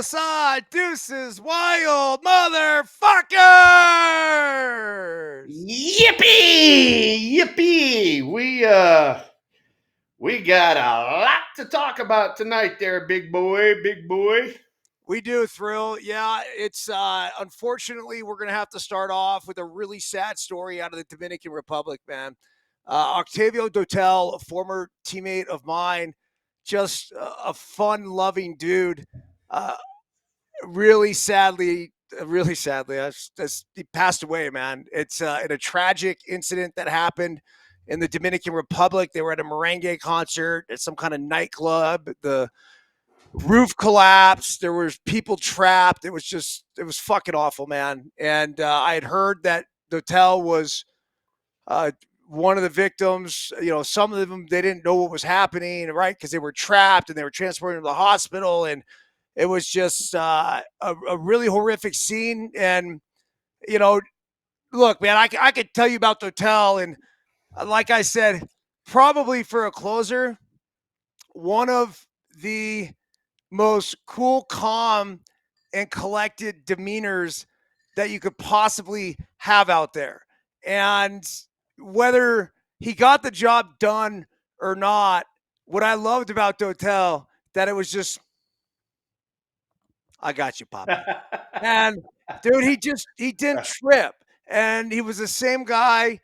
Esposa, Deuces Wild, motherfuckers! Yippee! Yippee! We got a lot to talk about tonight there, big boy, big boy. We do, Thrill. Yeah, it's unfortunately we're gonna have to start off with a really sad story out of the Dominican Republic, man. Octavio Dotel, a former teammate of mine, just a fun-loving dude. Uh, really sadly, he passed away, man. It's in a tragic incident that happened in the Dominican Republic. They were at a merengue concert at some kind of nightclub. The roof collapsed. There was people trapped. It was fucking awful, man. And I had heard that the hotel was uh, one of the victims. You know, some of them, they didn't know what was happening, right? Because they were trapped and they were transported to the hospital. And it was just a really horrific scene. And, you know, look, man, I could tell you about the hotel. And like I said, probably for a closer, one of the most cool, calm, and collected demeanors that you could possibly have out there. And whether he got the job done or not, what I loved about Dotel that it was just, I got you, Poppy. And dude, he didn't trip. And he was the same guy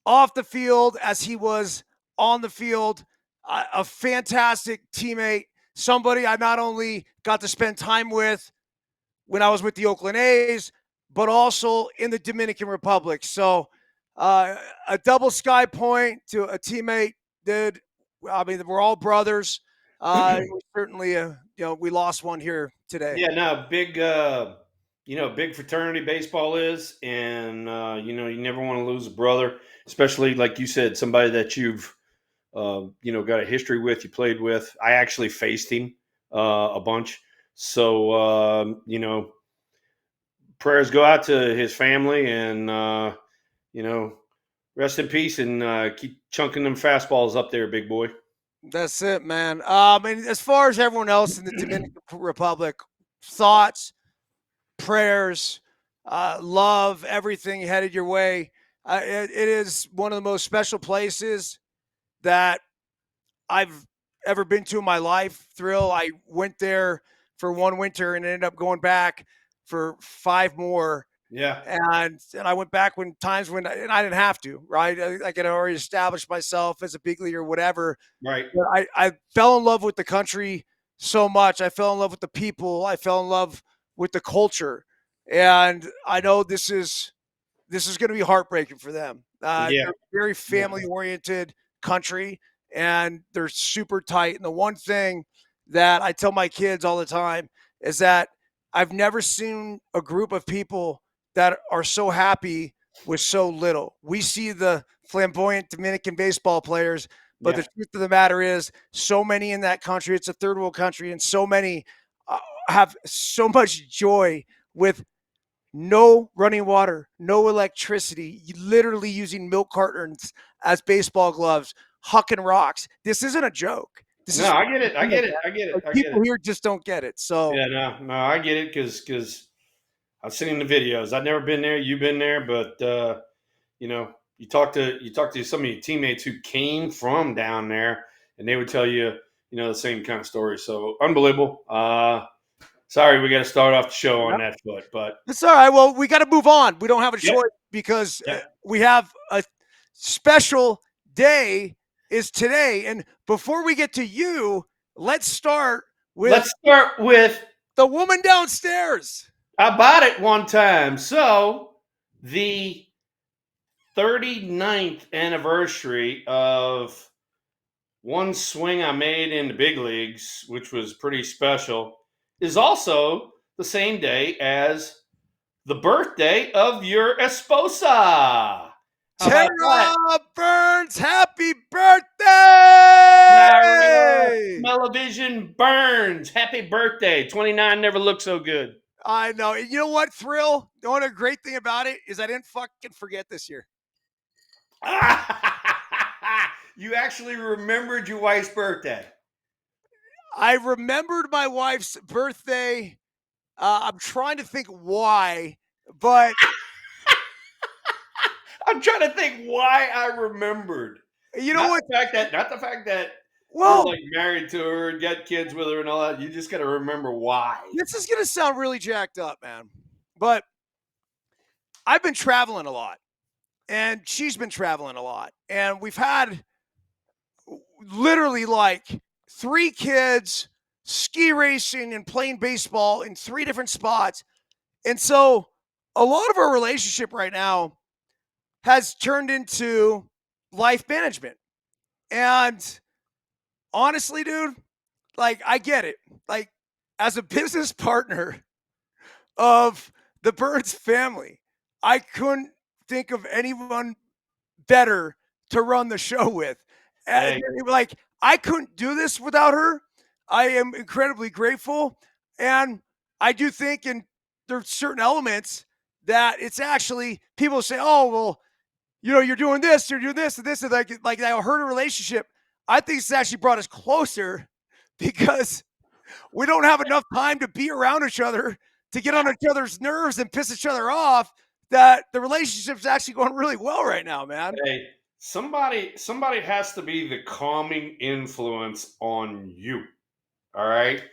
off the field as he was on the field. A fantastic teammate, somebody I not only got to spend time with when I was with the Oakland A's, but also in the Dominican Republic. So a double sky point to a teammate, dude. I mean, we're all brothers. Certainly, we lost one here today. Yeah, no, big fraternity baseball is, and you never want to lose a brother, especially like you said, somebody that you've got a history with, you played with. I actually faced him a bunch, so prayers go out to his family, and rest in peace, and keep chunking them fastballs up there, big boy. That's it, man. And as far as everyone else in the Dominican Republic, thoughts, prayers, love, everything headed your way. It is one of the most special places that I've ever been to in my life. Thrill. I went there for one winter and ended up going back for 5 more. Yeah. And I went back when times when I didn't have to, right? I could already establish myself as a big leaguer, whatever. Right. But I fell in love with the country so much. I fell in love with the people. I fell in love with the culture. And I know this is going to be heartbreaking for them. Yeah. They're a very family oriented country and they're super tight. And the one thing that I tell my kids all the time is that I've never seen a group of people that are so happy with so little. We see the flamboyant Dominican baseball players, but the truth of the matter is, so many in that country, it's a third world country, and so many have so much joy with no running water, no electricity, literally using milk cartons as baseball gloves, hucking rocks. This isn't a joke. I get it. I get it. People here just don't get it. So yeah, no, I get it because I've seen the videos. I've never been there. You've been there, but you talk to some of your teammates who came from down there, and they would tell you, the same kind of story. So unbelievable. Sorry, we got to start off the show on that foot, but it's all right. Well, we got to move on. We don't have a choice because we have a special day is today. And before we get to you, let's start with the woman downstairs. I bought it one time. So the 39th anniversary of one swing I made in the big leagues, which was pretty special, is also the same day as the birthday of your esposa. Tara Byrnes, happy birthday! Television Byrnes, happy birthday. 29 never looked so good. I know. You know what, Thrill? The only great thing about it is I didn't fucking forget this year. You actually remembered your wife's birthday. I remembered my wife's birthday. I'm trying to think why, but I'm trying to think why I remembered. you know what? Not the fact that you're Well, like married to her and got kids with her and all that. You just got to remember why. this is going to sound really jacked up, man. But I've been traveling a lot and she's been traveling a lot. And we've had literally like 3 kids, ski racing and playing baseball in 3 different spots. And so a lot of our relationship right now has turned into life management. And honestly, dude, like I get it. Like as a business partner of the Byrnes family, I couldn't think of anyone better to run the show with. Hey, Like I couldn't do this without her. I am incredibly grateful, and I do think in there's certain elements that it's actually people say, "Oh, well, you're doing this, you're doing this, and this," and like that hurt a relationship. I think it's actually brought us closer because we don't have enough time to be around each other to get on each other's nerves and piss each other off. That the relationship's actually going really well right now, man. hey, somebody has to be the calming influence on you. All right,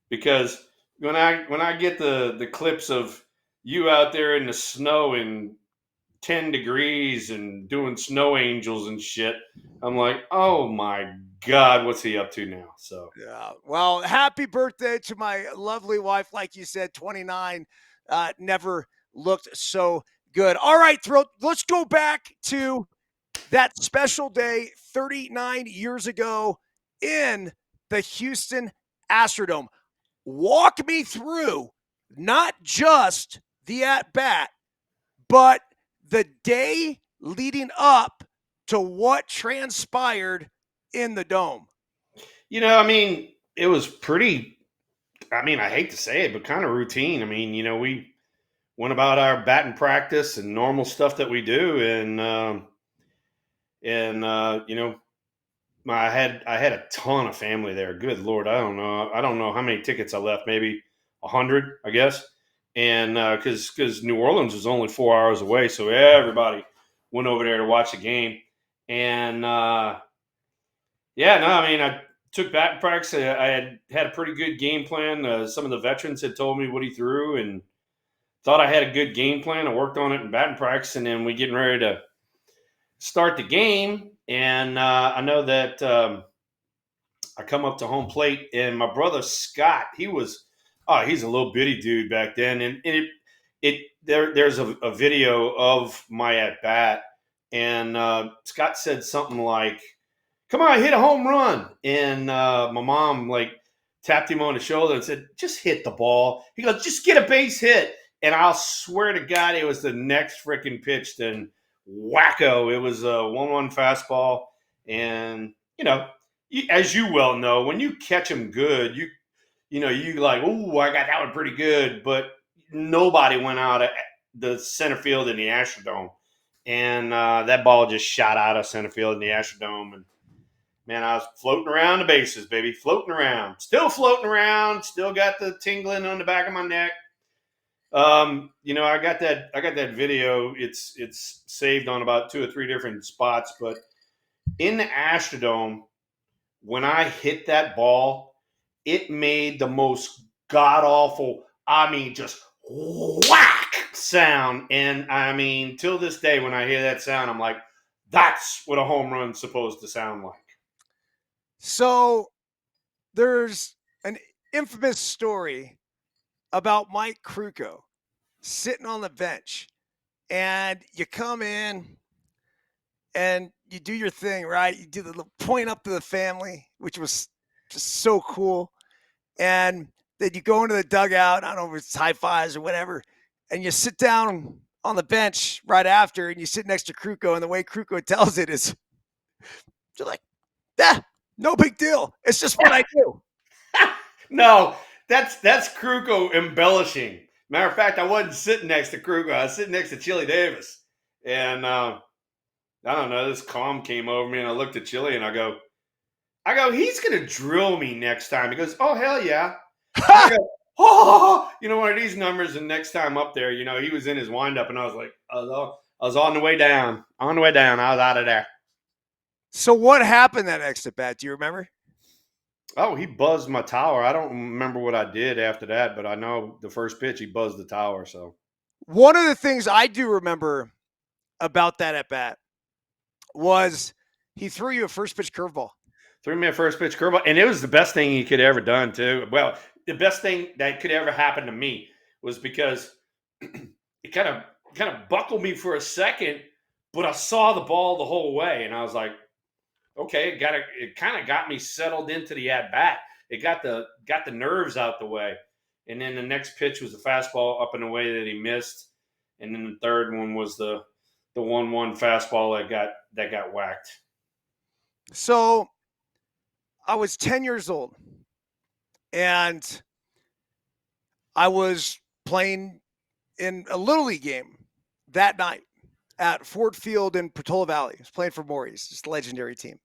because when I get the clips of you out there in the snow in 10 degrees and doing snow angels and shit, I'm like, oh my god, what's he up to now? So Yeah. Well, happy birthday to my lovely wife. Like you said, 29 never looked so good. All right, Throat, let's go back to that special day 39 years ago in the Houston Astrodome. Walk me through not just the at bat, but the day leading up to what transpired in the dome. I mean, it was pretty. I mean, I hate to say it, but kind of routine. I mean, we went about our batting practice and normal stuff that we do, and I had a ton of family there. Good Lord, I don't know how many tickets I left. Maybe 100, I guess. And because New Orleans is only 4 hours away, so everybody went over there to watch the game. And yeah, no, I mean, I took batting practice. I had a pretty good game plan. Some of the veterans had told me what he threw, and thought I had a good game plan. I worked on it in batting practice, and then we getting ready to start the game. And I know that. I come up to home plate, and my brother Scott, he's a little bitty dude back then, and there's a video of my at bat, and Scott said something like, "Come on, hit a home run," and my mom like tapped him on the shoulder and said, "Just hit the ball." He goes, "Just get a base hit," and I'll swear to God, it was the next freaking pitch. Then wacko, it was a 1-1 fastball, and as you well know, when you catch them good, you like, oh, I got that one pretty good, but nobody went out at the center field in the Astrodome, and that ball just shot out of center field in the Astrodome, and man, I was floating around the bases, baby, floating around, still got the tingling on the back of my neck. I got that video. It's saved on about 2 or 3 different spots, but in the Astrodome, when I hit that ball, it made the most god awful, I mean, just whack sound. And I mean, till this day, when I hear that sound, I'm like, that's what a home run's supposed to sound like. So there's an infamous story about Mike Krukow sitting on the bench, and you come in and you do your thing, right? You do the little point up to the family, which was just so cool. And then you go into the dugout. I don't know if it's high fives or whatever, and you sit down on the bench right after, and you sit next to Krukow. And the way Krukow tells it is, you're like, yeah, no big deal. It's just what I do. No, that's Kruko embellishing. Matter of fact, I wasn't sitting next to Kruko. I was sitting next to Chili Davis. And I don't know, this calm came over me, and I looked at Chili and I go, I go, he's gonna drill me next time. He goes, oh hell yeah. And I go, oh, one of these numbers. And next time up there, he was in his windup, and I was like, I was on the way down. On the way down, I was out of there. So what happened that next at bat? Do you remember? Oh, he buzzed my tower. I don't remember what I did after that, but I know the first pitch he buzzed the tower. So One of the things I do remember about that at bat was he threw you a first pitch curveball. threw me a first pitch curveball, and it was the best thing he could ever done too. Well, the best thing that could ever happen to me was because it kind of buckled me for a second, but I saw the ball the whole way, and I was like, okay, it kind of got me settled into the at bat. It got the nerves out the way, and then the next pitch was a fastball up and away that he missed, and then the third one was the 1-1 fastball that got whacked. So I was 10 years old, and I was playing in a Little League game that night at Ford Field in Portola Valley. I was playing for Maurice, just a legendary team.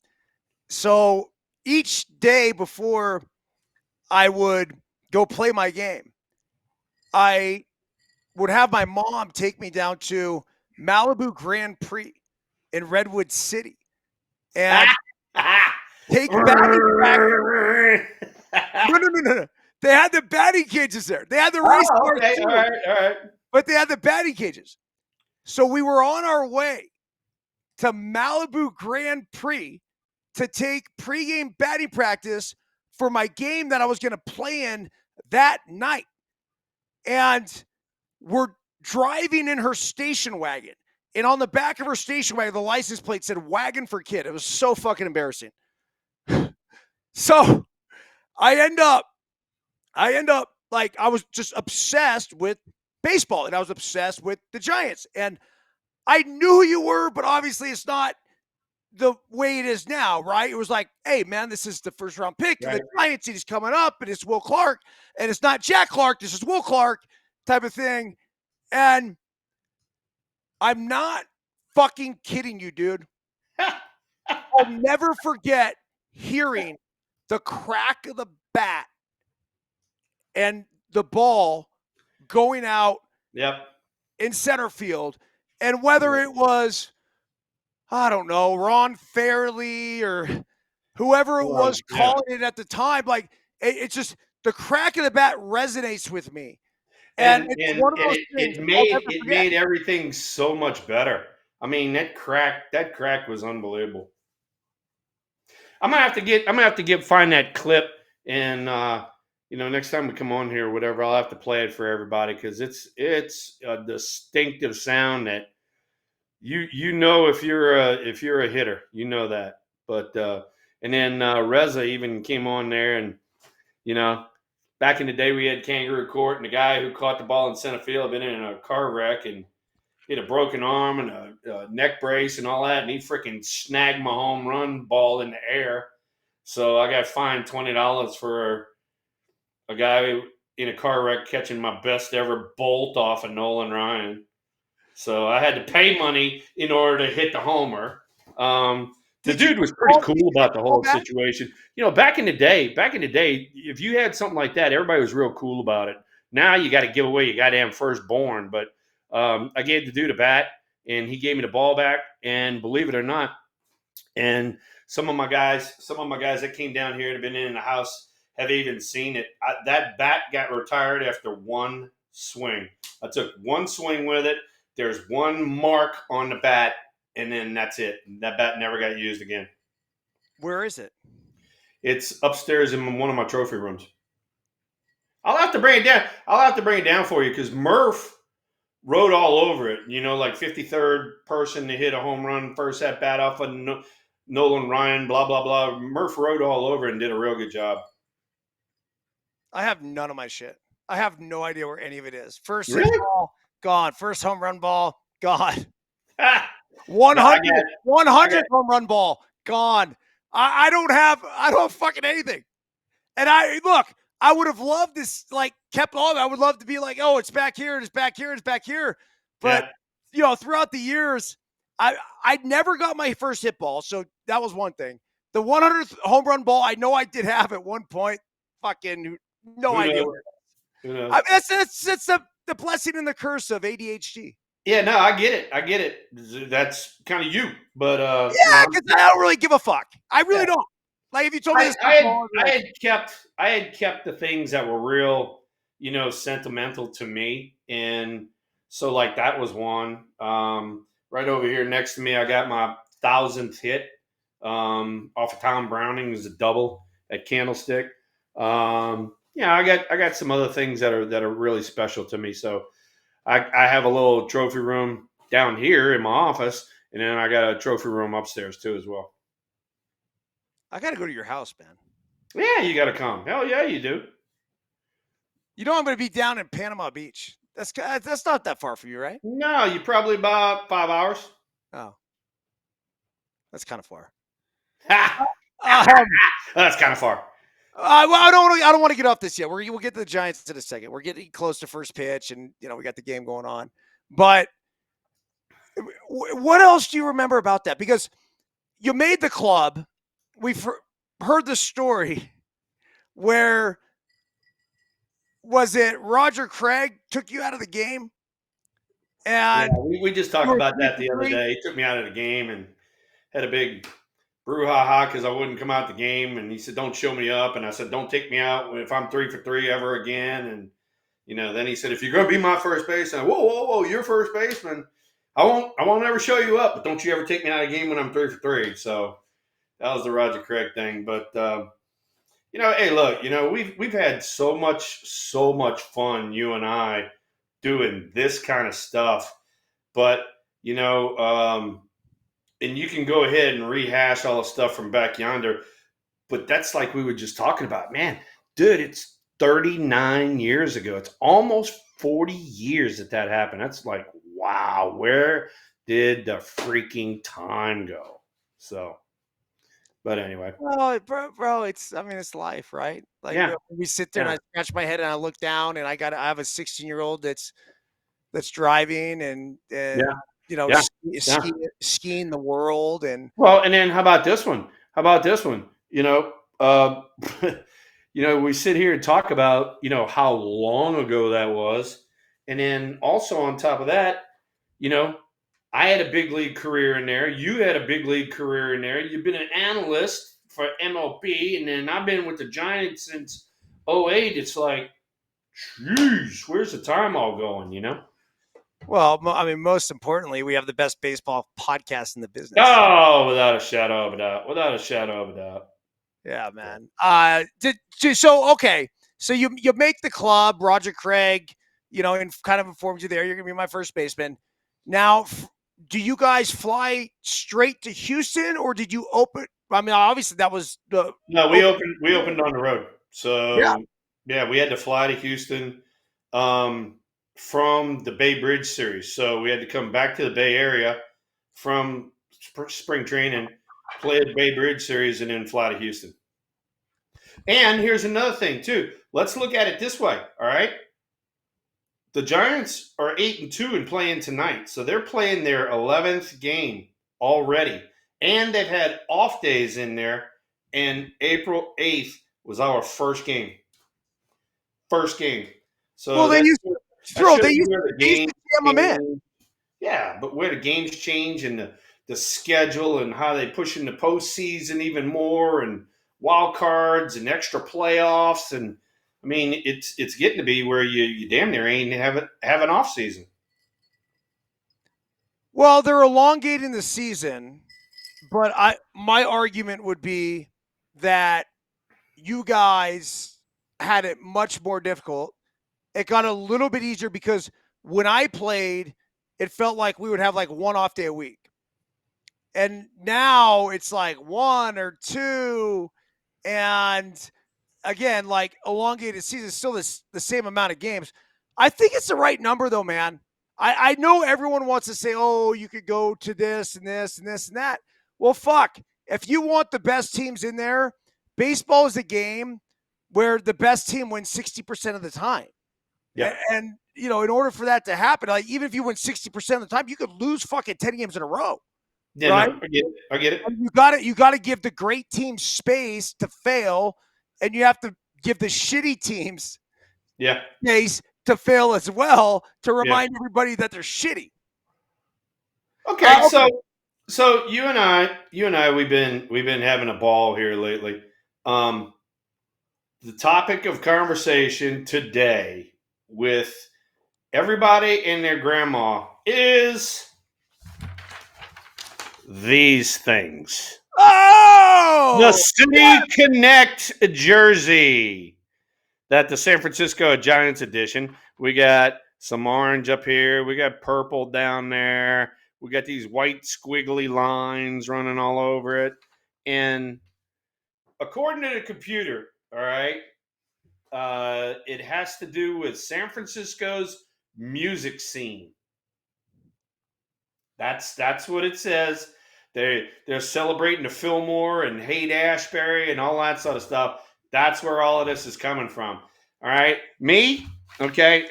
So each day before I would go play my game, I would have my mom take me down to Malibu Grand Prix in Redwood City and take batting practice. No. They had the batting cages there. They had the race cars okay, too, all right. but they had the batting cages. So we were on our way to Malibu Grand Prix to take pregame batting practice for my game that I was going to play in that night. And we're driving in her station wagon. And on the back of her station wagon, the license plate said wagon for kid. It was so fucking embarrassing. So I end up like, I was just obsessed with baseball, and I was obsessed with the Giants. And I knew who you were, but obviously it's not the way it is now, right? It was like, hey, man, this is the first round pick. Right. The Giants, he's coming up, and it's Will Clark. And it's not Jack Clark. This is Will Clark type of thing. And I'm not fucking kidding you, dude. I'll never forget hearing the crack of the bat and the ball going out in center field. And whether it was, I don't know, Ron Fairley or whoever it was calling it at the time, like, it's just the crack of the bat resonates with me. And it's one of those things it made everything so much better. I mean, that crack was unbelievable. I'm gonna have to find that clip, and next time we come on here or whatever, I'll have to play it for everybody, because it's a distinctive sound that if you're a hitter, that. But and then Reza even came on there, and back in the day we had Kangaroo Court, and the guy who caught the ball in center field had been in a car wreck and he had a broken arm and a neck brace and all that, and he freaking snagged my home run ball in the air. So I got fined $20 for a guy in a car wreck catching my best ever bolt off of Nolan Ryan. So I had to pay money in order to hit the homer. The dude was pretty cool about the whole situation. Back in the day, if you had something like that, everybody was real cool about it. Now you got to give away your goddamn firstborn. But I gave the dude a bat, and he gave me the ball back. And believe it or not, and some of my guys that came down here and have been in the house have even seen it. That bat got retired after one swing. I took one swing with it. There's one mark on the bat, and then that's it. That bat never got used again. Where is it? It's upstairs in one of my trophy rooms. I'll have to bring it down for you, because Murph rode all over it. Like 53rd person to hit a home run, first at bat off of Nolan Ryan, blah, blah, blah. Murph rode all over it and did a real good job. I have none of my shit. I have no idea where any of it is. First really? ball, gone. First home run ball, gone. 100 home run ball, gone. I don't have fucking anything. And I would have loved this, like, kept on. I would love to be like, oh, it's back here, it's back here, it's back here. But throughout the years, I never got my first hit ball, so that was one thing. The 100th home run ball, I know I did have at one point. Fucking no Who idea knows? where. Who I knows? mean, that's the blessing and the curse of ADHD. Yeah, no, I get it. I get it. That's kind of you, but Yeah, because I don't really give a fuck. I yeah. really don't. Like if you told me I, this I had tomorrow, I'd be I like, had kept I had kept the things that were real, sentimental to me, and so like that was one. Right over here next to me, I got my 1000th hit off of Tom Browning. It was a double at Candlestick. Yeah, I got some other things that are really special to me. So I have a little trophy room down here in my office, and then I got a trophy room upstairs too as well. I got to go to your house, man. Yeah, you got to come. Hell yeah, you do. You know I'm going to be down in Panama Beach. That's not that far from you, right? No, you probably about 5 hours. Oh, that's kind of far. Ha! Um, That's kind of far. well, I don't want to get off this yet. We'll get to the Giants in a second. We're getting close to first pitch, and we got the game going on. But what else do you remember about that? Because you made the club. We've heard the story where was it Roger Craig took you out of the game Yeah, and we just you talked were about three that for the other three? day. He took me out of the game and had a big brouhaha because I wouldn't come out the game. And he said, "Don't show me up." And I said, "Don't take me out if I'm 3 for 3 ever again." And then he said, "If you're going to be my first baseman, whoa, whoa, whoa, you're first baseman. I won't ever show you up, but don't you ever take me out of the game when I'm 3 for 3." So that was the Roger Craig thing. But hey, look, we've had so much fun, you and I, doing this kind of stuff. But you know, and you can go ahead and rehash all the stuff from back yonder. But that's like we were just talking about, man, dude. It's 39 years ago. It's almost 40 years that happened. That's like, wow, where did the freaking time go? So, but anyway, Well, bro, it's life, right? Like yeah, we sit there and yeah, I scratch my head and I look down and I have a 16-year-old that's driving and yeah, yeah, yeah. skiing the world and Well, and then how about this one? How about this one? We sit here and talk about how long ago that was, and then also on top of that, you know, I had a big league career in there. You had a big league career in there. You've been an analyst for MLB, and then I've been with the Giants since '08. It's like, jeez, where's the time all going? well, I mean, most importantly, we have the best baseball podcast in the business. Oh, without a shadow of a doubt. Without a shadow of a doubt. Yeah, man. So okay, so you make the club, Roger Craig, and kind of informed you there. You're gonna be my first baseman. Now, do you guys fly straight to Houston, or did you open? I mean, obviously that was the No, we open. opened on the road. Yeah. So yeah, we had to fly to Houston from the Bay Bridge series. So we had to come back to the Bay Area from spring training, play the Bay Bridge series, and then fly to Houston. And here's another thing too. Let's look at it this way. All right, the Giants are 8-2 and playing tonight, so they're playing their 11th game already, and they've had off days in there. And April 8th was our first game. First game. Well, So that shows you where the they used games to jam them in. change. Yeah, but where the games change and the schedule and how they push into postseason even more and wild cards and extra playoffs and I mean it's getting to be where you damn near ain't have an off season. Well, they're elongating the season, but my argument would be that you guys had it much more difficult. It got a little bit easier because when I played, it felt like we would have like one off day a week. And now it's like one or two. And again, like elongated season, still the same amount of games. I think it's the right number though, man. I know everyone wants to say, oh, you could go to this and this and this and that. Well, fuck. If you want the best teams in there, baseball is a game where the best team wins 60% of the time. Yeah. And in order for that to happen, like even if you win 60% of the time, you could lose fucking 10 games in a row. Yeah, right? no, I get it. I get it. And you got to give the great teams space to fail, and you have to give the shitty teams Yeah, space to fail as well to yeah. remind everybody that they're shitty. Okay, Okay. so you and I, we've been having a ball here lately. Um, the topic of conversation today with everybody and their grandma is these things. The Oh, City Connect jersey. That the San Francisco Giants edition. We got some orange up here. We got purple down there. We got these white squiggly lines running all over it. And according to the computer, all right, it has to do with San Francisco's music scene. That's what it says. They're celebrating the Fillmore and Haight Ashbury and all that sort of stuff. That's where all of this is coming from. All right, me, okay,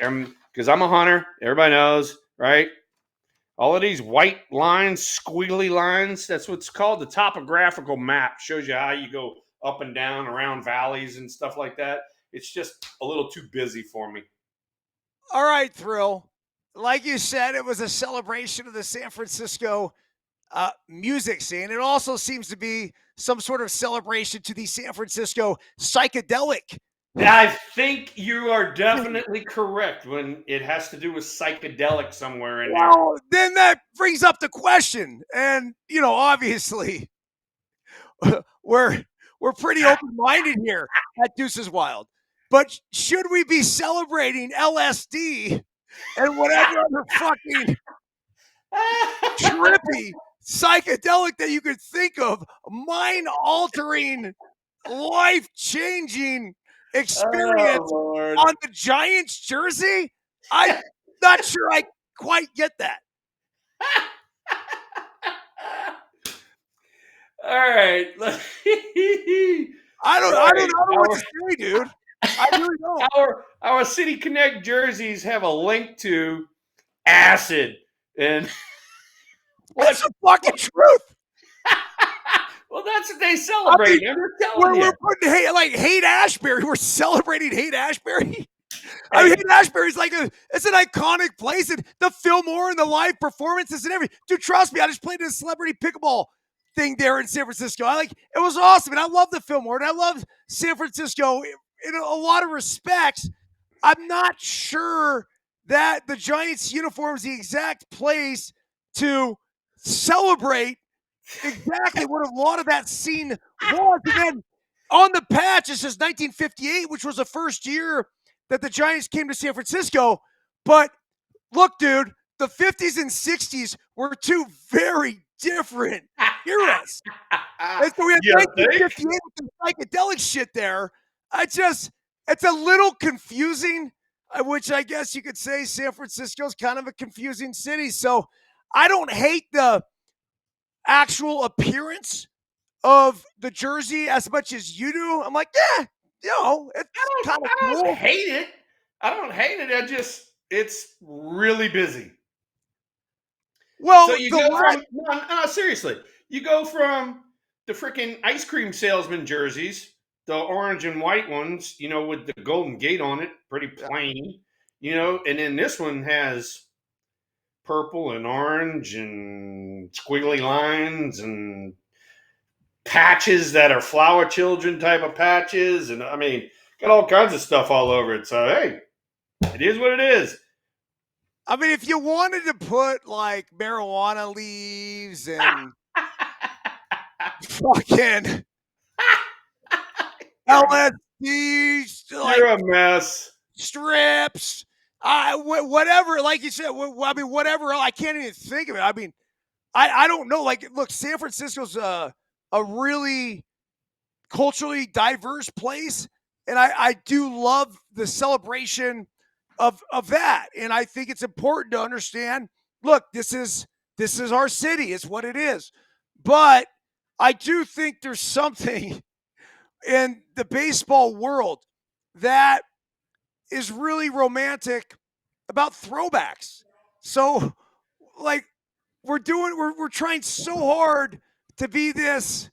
because I'm a hunter. Everybody knows, right? All of these white lines, squiggly lines. That's what's called the topographical map. Shows you how you go up and down around valleys and stuff like that. It's just a little too busy for me. all right, Thrill. Like you said, it was a celebration of the San Francisco music scene. It also seems to be some sort of celebration to the San Francisco psychedelic I think you are definitely correct when it has to do with psychedelic somewhere in there. Well, then that brings up the question, and obviously, we're we're pretty open minded here at Deuces Wild. But should we be celebrating LSD and whatever other fucking trippy psychedelic that you could think of, mind altering, life changing Oh experience Lord! on the Giants jersey? I'm not sure I quite get that. All right. I don't All I don't right. know what to say, dude. I really don't. Our City Connect jerseys have a link to acid and That's what? the fucking truth. Well, that's what they I mean, celebrate. I'm just telling we're you. putting hate Ashbury. We're celebrating hate Ashbury. I mean, Hey, Haight Ashbury is it's an iconic place, and the Fillmore and the live performances and everything. Dude, trust me, I just played in a celebrity pickleball thing there in San Francisco. It was awesome, and I love the Fillmore, and I love San Francisco in a lot of respects. I'm not sure that the Giants uniform is the exact place to celebrate exactly what a lot of that scene was. And then on the patch, it says 1958, which was the first year that the Giants came to San Francisco. But look, dude, the 50s and 60s were two very different eras. And so we had you think? 1958 with the psychedelic shit there. It's a little confusing, which I guess you could say San Francisco's kind of a confusing city. So I don't hate the actual appearance of the jersey as much as you do. I'm like, yeah, it's kind of I don't cool. hate it. I don't hate it. It's really busy. So Well, you the go last, from no, seriously. You go from the freaking ice cream salesman jerseys, the orange and white ones, with the golden gate on it, pretty plain, and then this one has purple and orange and squiggly lines and patches that are flower children type of patches, and I mean, got all kinds of stuff all over it. So hey, it is what it is. I mean, if you wanted to put like marijuana leaves and fucking you're, LSD, like you're a mess. strips, whatever, like you said, I mean, whatever, I can't even think of it. I mean, I don't know. Like, look, San Francisco's a really culturally diverse place, and I do love the celebration of that. And I think it's important to understand. Look, this is our city. It's what it is. But I do think there's something in the baseball world that is really romantic about throwbacks. So, like, we're trying so hard to be this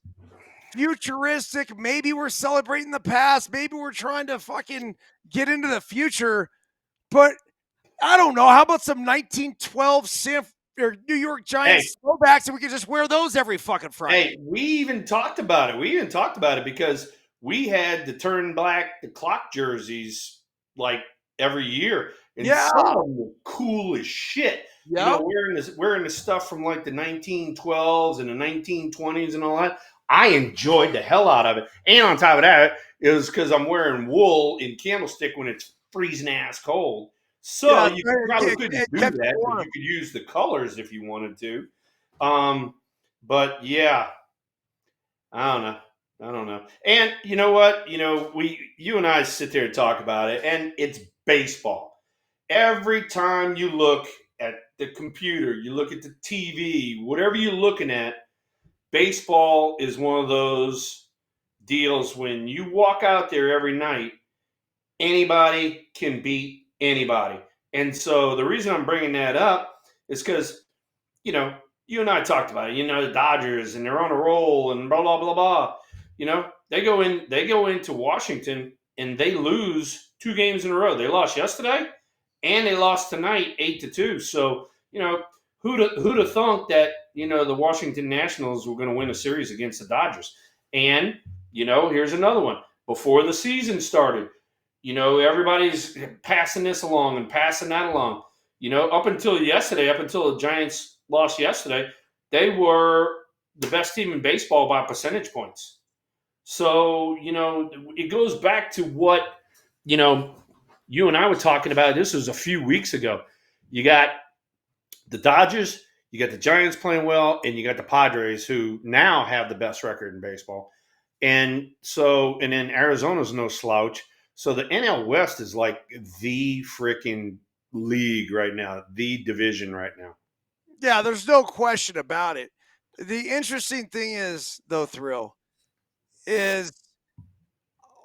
futuristic. Maybe we're celebrating the past. Maybe we're trying to fucking get into the future. But I don't know. How about some 1912 or New York Hey, Giants throwbacks, and we can just wear those every fucking Friday? Hey, we even talked about it. We even talked about it because we had the turn black the clock jerseys like every year, and Yeah. some of them were cool as shit. You know, Yeah. wearing the stuff from like the 1912s and the 1920s and all that. I enjoyed the hell out of it. And on top of that, it was because I'm wearing wool in Candlestick when it's freezing ass cold. So Yeah. you probably couldn't It do kept it that, but you warm. could use the colors if you wanted to. Um, but yeah, I don't know. I don't know. And you know what? You and I sit there and talk about it, and it's baseball. Every time you look at the computer, you look at the TV, whatever you're looking at, baseball is one of those deals when you walk out there every night, anybody can beat anybody. And so the reason I'm bringing that up is because you know, you and I talked about it. The Dodgers and they're on a roll and blah blah blah blah. They go into Washington and they lose 2 games in a row. They lost yesterday and they lost tonight 8-2. So who'd have thunk that the Washington Nationals were going to win a series against the Dodgers? And here's another one. Before the season started, everybody's passing this along and passing that along. Up until yesterday, up until the Giants lost yesterday, they were the best team in baseball by percentage points. So, it goes back to what, you and I were talking about. This was a few weeks ago. You got the Dodgers, you got the Giants playing well, and you got the Padres, who now have the best record in baseball. And then Arizona's no slouch. So the NL West is like the freaking league right now, the division right now. Yeah, there's no question about it. The interesting thing is, though, Thrill, is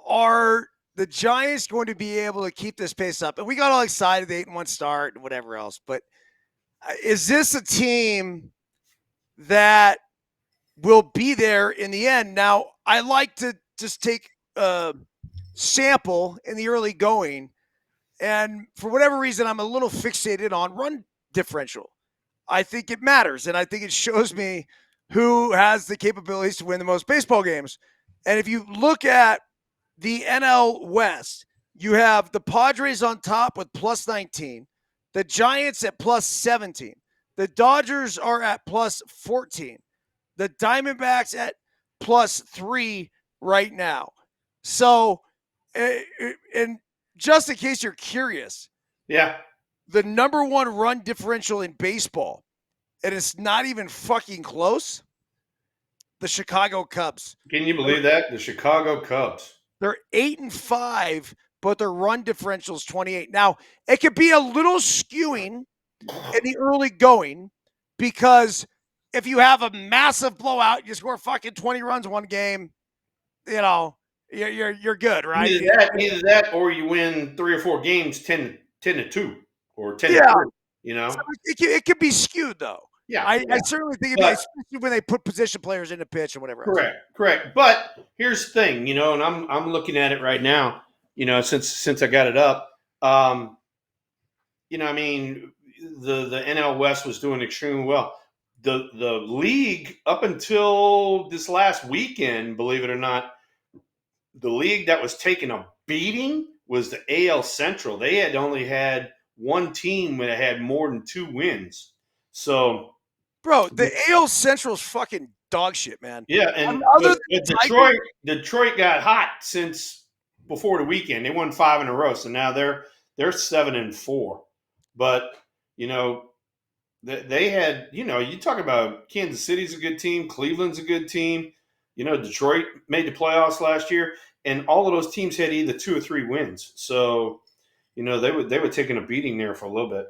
are the Giants going to be able to keep this pace up? And we got all excited, the 8-1 start and whatever else. But is this a team that will be there in the end? Now, I like to just take a sample in the early going. And for whatever reason, I'm a little fixated on run differential. I think it matters. And I think it shows me who has the capabilities to win the most baseball games. And if you look at the NL West, you have the Padres on top with plus 19, the Giants at plus 17, the Dodgers are at plus 14, the Diamondbacks at plus 3 right now. So, and just in case you're curious, Yeah. the number one run differential in baseball, and it's not even fucking close, the Chicago Cubs. Can you believe that? The Chicago Cubs. They're 8-5, but their run differential is 28. Now, it could be a little skewing in the early going because if you have a massive blowout, you score fucking 20 runs one game, you're good, right? Either that, or you win 3 or 4 games 10-2 or 10 Yeah. 3. So it could be skewed though. Yeah, I certainly think it'd be, especially when they put position players in the pitch and whatever else. correct. But here's the thing, and I'm looking at it right now. Since I got it up, I mean, the NL West was doing extremely well. The league up until this last weekend, believe it or not, the league that was taking a beating was the AL Central. They had only had one team that had more than 2 wins. So, bro, the AL Central is fucking dog shit, man. Yeah, and Detroit got hot since before the weekend. They won 5 in a row, so now they're 7-4. But they had you talk about Kansas City's a good team, Cleveland's a good team. Detroit made the playoffs last year, and all of those teams had either 2 or 3 wins. So they were taking a beating there for a little bit.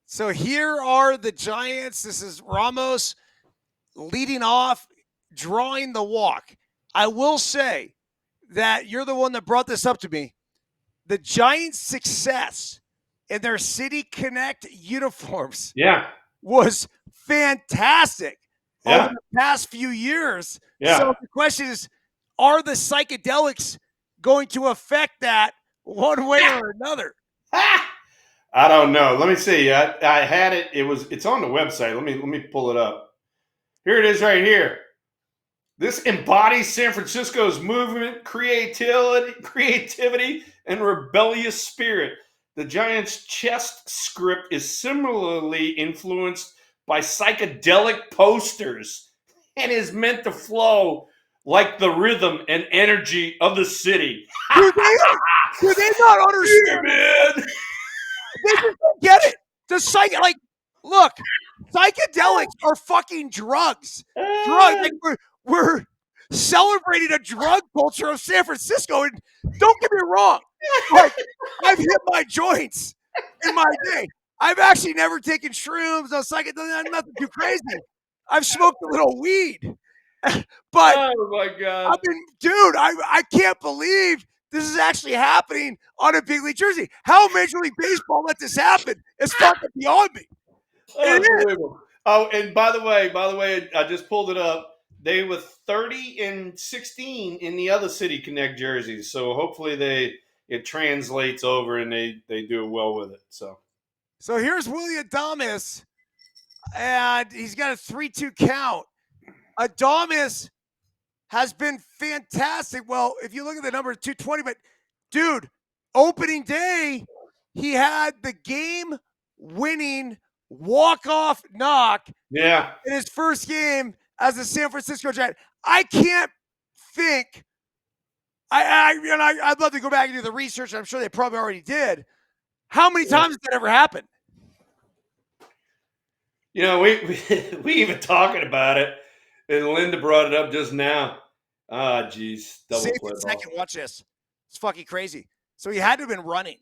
So here are the Giants. This is Ramos leading off, drawing the walk. I will say that you're the one that brought this up to me. The Giants' success in their City Connect uniforms Yeah. was fantastic over Yeah. the past few years. Yeah. So the question is, are the psychedelics going to affect that one way or another? I don't know. Let me see. I had it. It's on the website. Let me pull it up. Here it is right here. This embodies San Francisco's movement, creativity, and rebellious spirit. The Giant's chest script is similarly influenced by psychedelic posters and is meant to flow like the rhythm and energy of the city. Do they not Yeah, understand? man. They just don't get it. Look, psychedelics are fucking drugs. Drugs. Like we're celebrating a drug culture of San Francisco. And don't get me wrong, like I've hit my joints in my day. I've actually never taken shrooms, no psychedelics, nothing too crazy. I've smoked a little weed, but Oh my god. dude, I can't believe this is actually happening on a big league jersey. How Major League Baseball let this happen is fucking beyond me. It is. Unbelievable. Oh, and by the way, I just pulled it up. They were 30 and 16 in the other City Connect jerseys. So hopefully it translates over and they do well with it. So here's Willie Adames, and he's got a 3-2 count. Adames has been fantastic. Well, if you look at the number 220, but dude, opening day, he had the game winning walk-off knock yeah. in his first game as a San Francisco Giant. I can't think. I'd love to go back and do the research. I'm sure they probably already did. How many times has that ever happened? You know, we even talking about it, and Linda brought it up just now. Ah, geez, double Safe flip. in second. Watch this. It's fucking crazy. So he had to have been running.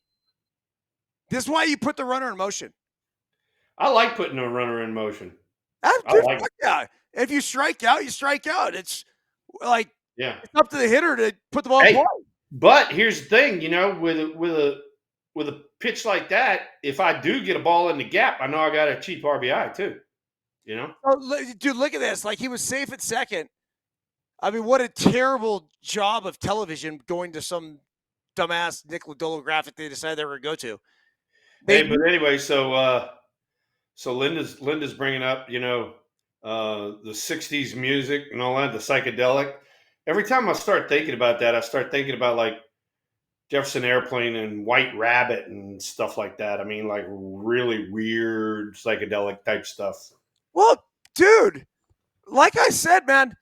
This is why you put the runner in motion. I like putting a runner in motion. Dude, like fuck yeah. If you strike out, you strike out. It's like Yeah. it's up to the hitter to put the ball in play. But here's the thing, you know, with a pitch like that, if I do get a ball in the gap, I know I got a cheap RBI too. You know? Oh, dude, look at this. Like he was safe at second. I mean, what a terrible job of television going to some dumbass Nick Lodolo graphic they decided they were going to go to. But anyway, so Linda's bringing up, you know, the '60s music and all that, the psychedelic. Every time I start thinking about that, I start thinking about like Jefferson Airplane and White Rabbit and stuff like that. I mean, like really weird psychedelic type stuff. Well, dude, like I said, man,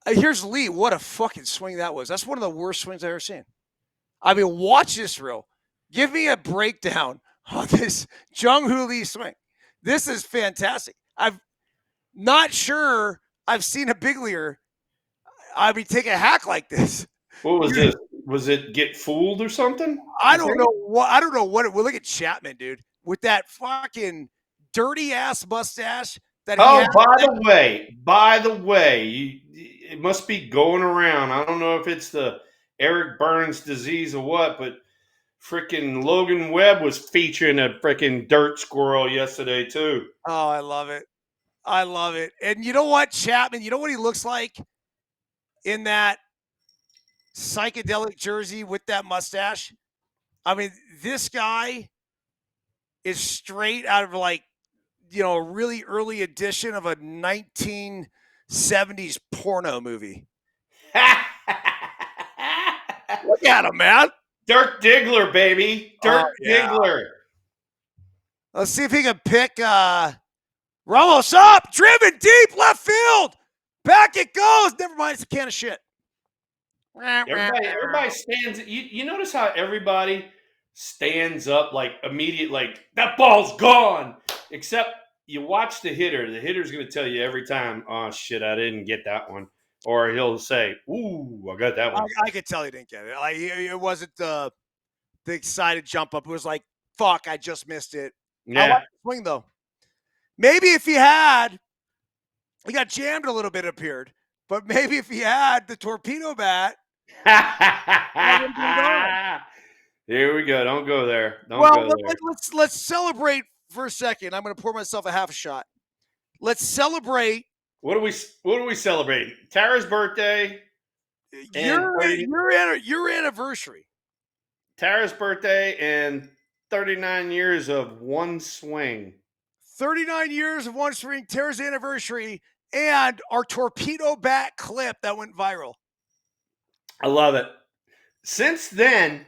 here's Lee. What a fucking swing that was. That's one of the worst swings I've ever seen. I mean, watch this reel. Give me a breakdown on this Jung Hoo Lee swing. This is fantastic. I'm not sure I've seen a big leaguer, take a hack like this. What was this? Was it Get Fooled or something? I don't know what. Well, look at Chapman, dude, with that fucking dirty ass mustache. That By the way, it must be going around. I don't know if it's the Eric Byrnes disease or what, but freaking Logan Webb was featuring a freaking dirt squirrel yesterday too. Oh, I love it. I love it. And you know what, Chapman? You know what he looks like in that psychedelic jersey with that mustache? I mean, this guy is straight out of like, you know, a really early edition of a 1970s porno movie. Look at him, man. Dirk Diggler, baby. Dirk Diggler. Let's see if he can pick Ramos up. Driven deep left field. Back it goes. Never mind. It's a can of shit. Everybody stands. You notice how everybody stands up like immediate, like that ball's gone. Except you watch the hitter. The hitter's going to tell you every time, oh shit, I didn't get that one. Or he'll say, ooh, I got that one. I could tell he didn't get it. Like it wasn't the excited jump up. It was like, fuck, I just missed it. Yeah. I like the swing though. Maybe if he got jammed a little bit appeared. But maybe if he had the torpedo bat. Here we go. Don't go there. Don't go there. Let's celebrate for a second. I'm going to pour myself a half a shot. Let's celebrate What are we celebrating? Tara's birthday and your anniversary. Tara's birthday and 39 years of one swing. 39 years of One Swing, Tara's anniversary, and our torpedo bat clip that went viral. I love it. Since then,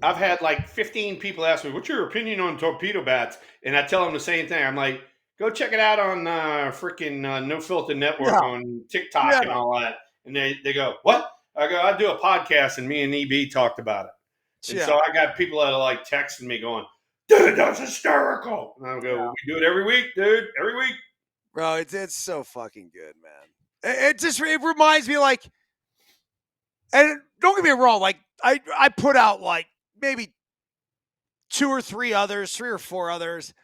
I've had like 15 people ask me, "What's your opinion on torpedo bats?" And I tell them the same thing. I'm like, "Go check it out on freaking No Filter Network Yeah. on TikTok and all that." And they go, "What?" I go, "I do a podcast, and me and EB talked about it." And so I got people that are like texting me, going, "Dude, that's hysterical." And I go, "We do it every week, dude. Every week." Bro, it's so fucking good, man. It reminds me like, and don't get me wrong, like I put out like maybe three or four others,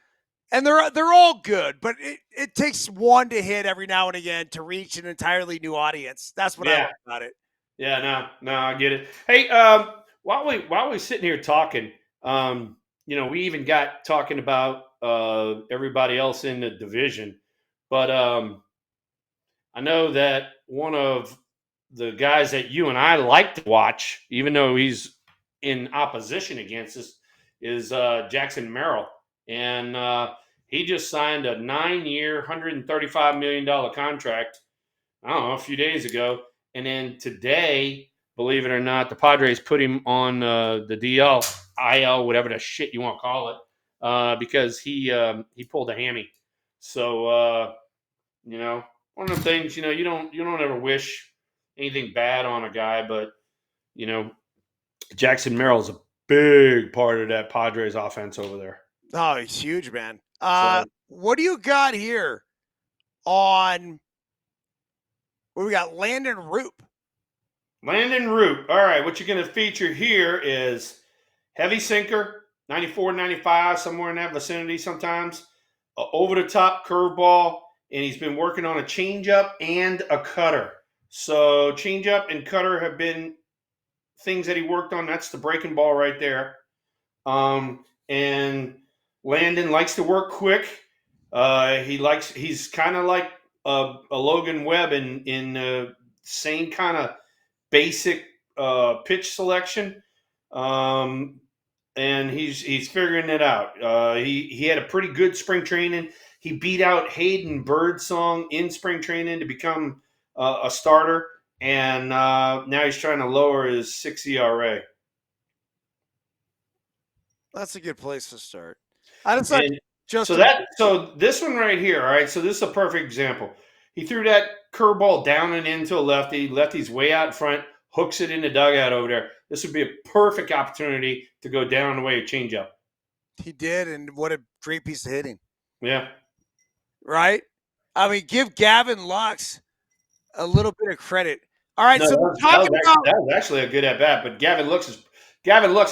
and they're all good, but it takes one to hit every now and again to reach an entirely new audience. That's what I love about it. Yeah, no, I get it. Hey, while we sitting here talking, we even got talking about everybody else in the division, but I know that one of the guys that you and I like to watch, even though he's in opposition against us, is Jackson Merrill, and he just signed a 9-year, $135 million contract. I don't know, a few days ago. And then today, believe it or not, the Padres put him on the DL, IL, whatever the shit you want to call it, because he pulled a hammy. So one of the things, you don't ever wish anything bad on a guy, but Jackson Merrill is a big part of that Padres offense over there. Oh, he's huge, man. So, What do you got here on? What we got? Landon Roop. Landon Root. All right, what you're going to feature here is heavy sinker, 94, 95, somewhere in that vicinity sometimes, over the top curveball, and he's been working on a changeup and a cutter. So changeup and cutter have been things that he worked on. That's the breaking ball right there. And Landon likes to work quick. He's kind of like a Logan Webb in same kind of basic pitch selection, and he's figuring it out. He had a pretty good spring training. He beat out Hayden Birdsong in spring training to become a starter, and now he's trying to lower his 6 ERA. That's a good place to start. I just like so this one right here, all right. So this is a perfect example. He threw that curveball down and into a lefty. Lefty's way out in front, hooks it in the dugout over there. This would be a perfect opportunity to go down the way of changeup. He did, and what a great piece of hitting. Yeah. Right? I mean, give Gavin Lux a little bit of credit. All right, No, so that was actually a good at bat, but Gavin Lux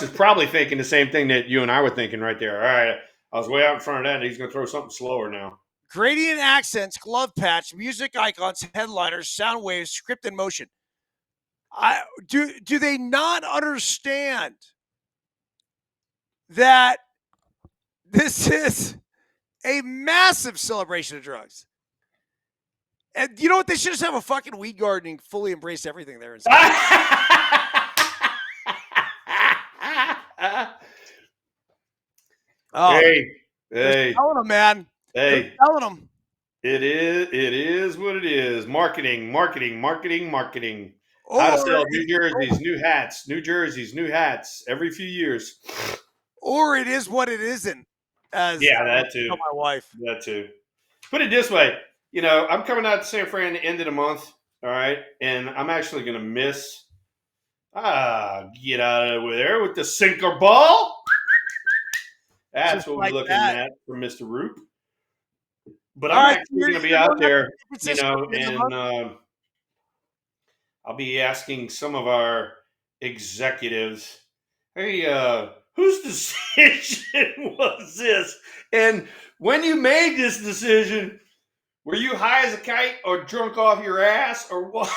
is probably thinking the same thing that you and I were thinking right there. All right, I was way out in front of that. He's going to throw something slower now. Gradient accents, glove patch, music icons, headliners, sound waves, script and motion. Do they not understand that this is a massive celebration of drugs? And you know what? They should just have a fucking weed garden and fully embrace everything there. Hey, telling them, man. Hey, telling them. It is what it is. Marketing. How to sell New Jersey's new hats every few years. Or it is what it isn't. That too. My wife. That too. Put it this way, I'm coming out to San Fran at the end of the month, all right, and I'm actually going to miss. Get out of there with the sinker ball. That's just what we're looking at for Mr. Roop. But I'm actually going to be out there, and I'll be asking some of our executives, hey, whose decision was this? And when you made this decision, were you high as a kite or drunk off your ass or what?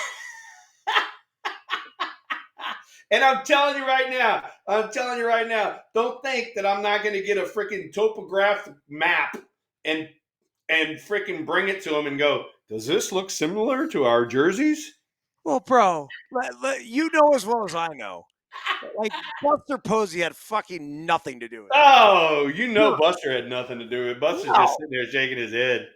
And I'm telling you right now, don't think that I'm not going to get a freaking topographic map and and freaking bring it to him and go, does this look similar to our jerseys? Well, bro, you know as well as I know. Like Buster Posey had fucking nothing to do with it. Oh, you know No, Buster had nothing to do with it. Buster's just no. sitting there shaking his head.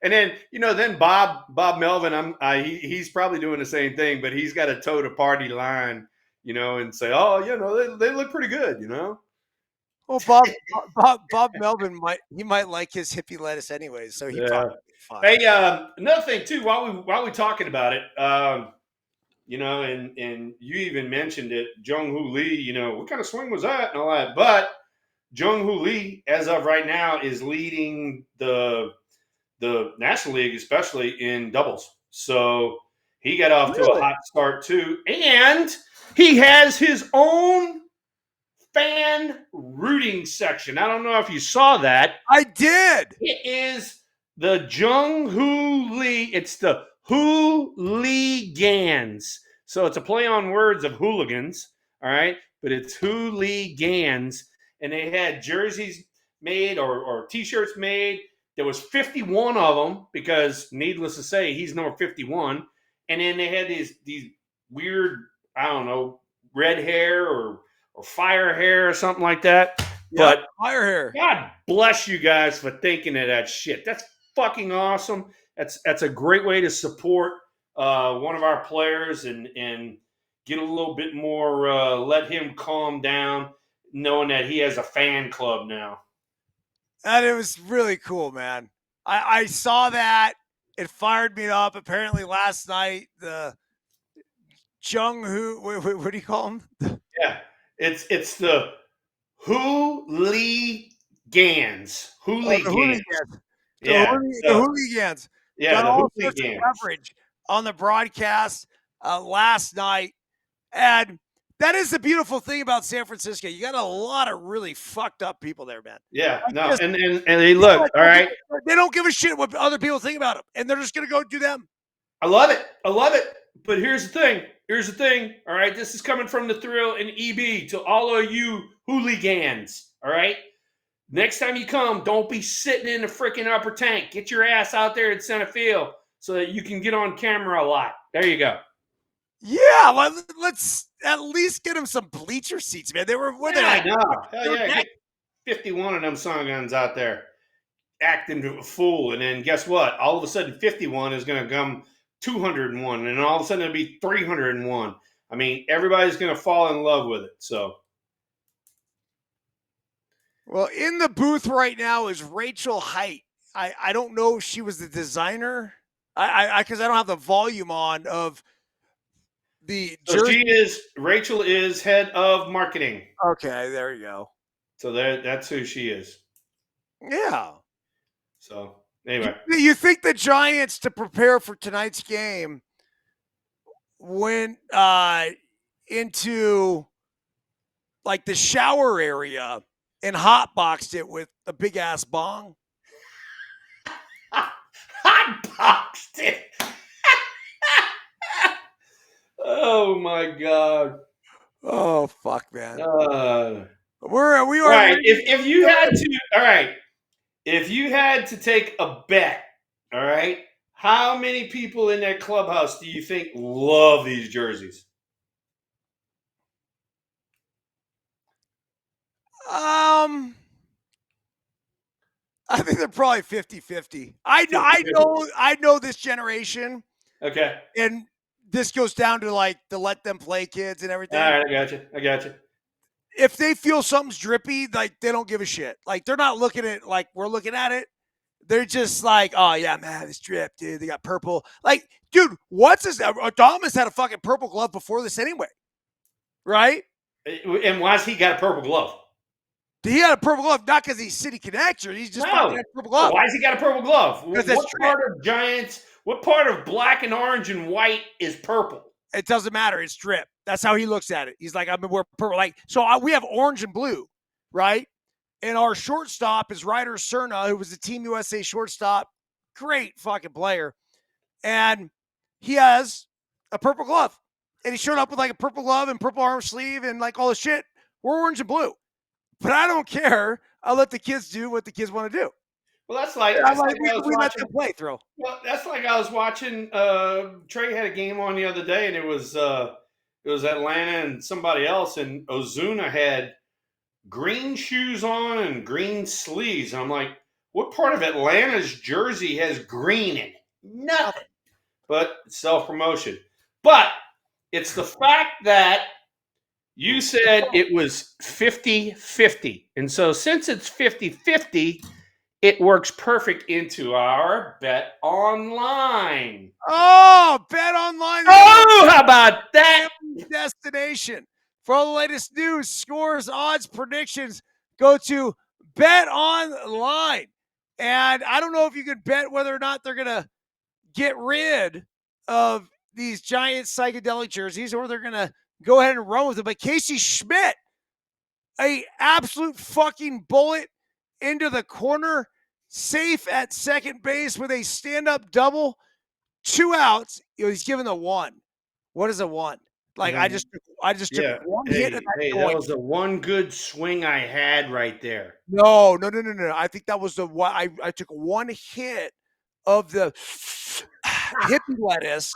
And then then Bob Melvin, he's probably doing the same thing, but he's got to toe the party line, and say, oh, they look pretty good, Well, Bob Melvin might like his hippie lettuce anyways, so he Yeah. probably fine. Hey, another thing too, while we talking about it, and you even mentioned it, Jung Hoo Lee, what kind of swing was that and all that, but Jung Hoo Lee, as of right now, is leading the National League, especially in doubles. So he got off to a Really? hot start too, and he has his own fan rooting section. I don't know if you saw that. I did. It is the Jung Hoo Lee. It's the Hooligans. So it's a play on words of hooligans, all right? But it's Hooligans. And they had jerseys made or T-shirts made. There was 51 of them because, needless to say, he's number 51. And then they had these weird, I don't know, red hair or fire hair or something like that. Yeah, But fire hair. God bless you guys for thinking of that shit. That's fucking awesome. That's a great way to support one of our players and get a little bit more. Let him calm down, knowing that he has a fan club now. And it was really cool, man. I saw that. It fired me up. Apparently last night, the Jung Hoo, what do you call him? Yeah, it's the Hooligans. Oh, the Hooligans. hooligans. Yeah, The hooligans yeah, got the all sorts of Hooligans. coverage on the broadcast last night. And that is the beautiful thing about San Francisco. You got a lot of really fucked up people there, man. Yeah, Like no, just, and they look all right. they don't give a shit what other people think about them, and they're just gonna go do them. I love it. I love it. But here's the thing. Here's the thing. All right. This is coming from the Thrill and EB to all of you hooligans. All right. Next time you come, don't be sitting in the freaking upper tank. Get your ass out there in center field so that you can get on camera a lot. There you go. Yeah, well, let's at least get them some bleacher seats, man. They were Yeah, like, no. Hell yeah. Get 51 of them sun guns out there acting a fool. And then guess what? All of a sudden, 51 is going to come 201. And all of a sudden, it'll be 301. I mean, everybody's going to fall in love with it. So. well, in the booth right now is Rachel Height. I don't know if she was the designer. Because I don't have the volume on of the So jersey. Rachel is head of marketing. Okay, there you go. So that's who she is. Yeah. So anyway. You think the Giants, to prepare for tonight's game, went into like the shower area and hotboxed it with a big ass bong? Hotboxed it. Oh my god. Oh fuck, man. We all are right. If you had to, all right. If you had to take a bet, all right, how many people in that clubhouse do you think love these jerseys? I think they're probably 50-50. I know this generation. Okay. And this goes down to like the let them play kids and everything. All right, I got you. If they feel something's drippy, like they don't give a shit. Like they're not looking at it like we're looking at it. They're just like, oh yeah, man, it's drip, dude. They got purple. Like, dude, what's this? Adamas had a fucking purple glove before this anyway, right? And why's he got a purple glove? He had a purple glove not because he's City Connector. He's just fucking had a purple glove. Why's he got a purple glove? Because what part of Giants? What part of black and orange and white is purple? It doesn't matter. It's drip. That's how he looks at it. He's like, I'm gonna wear purple. Like, so we have orange and blue, right? And our shortstop is Ryder Cerna, who was the Team USA shortstop. Great fucking player. And he has a purple glove. And he showed up with like a purple glove and purple arm sleeve and like all the shit. We're orange and blue. But I don't care. I'll let the kids do what the kids want to do. Well, I'm that's like, like I was we let them watching. play throw. Well, that's like I was watching. Trey had a game on the other day, and it was Atlanta and somebody else, and Ozuna had green shoes on and green sleeves. And I'm like, what part of Atlanta's jersey has green in it? Nothing. But self promotion. But it's the fact that you said it was 50-50. And so since it's 50-50, it works perfect into our bet online. Oh, bet online. Oh, how about that? Destination. For all the latest news, scores, odds, predictions, go to Bet Online. And I don't know if you could bet whether or not they're going to get rid of these giant psychedelic jerseys or they're going to go ahead and run with them. But Casey Schmidt, a absolute fucking bullet into the corner, safe at second base with a stand-up double, 2 outs. He's given the one. What is a one? Like I just took Yeah. one hit at Hey, that hey, that joint. was the one good swing I had right there. No. I think that was the one. I took one hit of the hippie lettuce,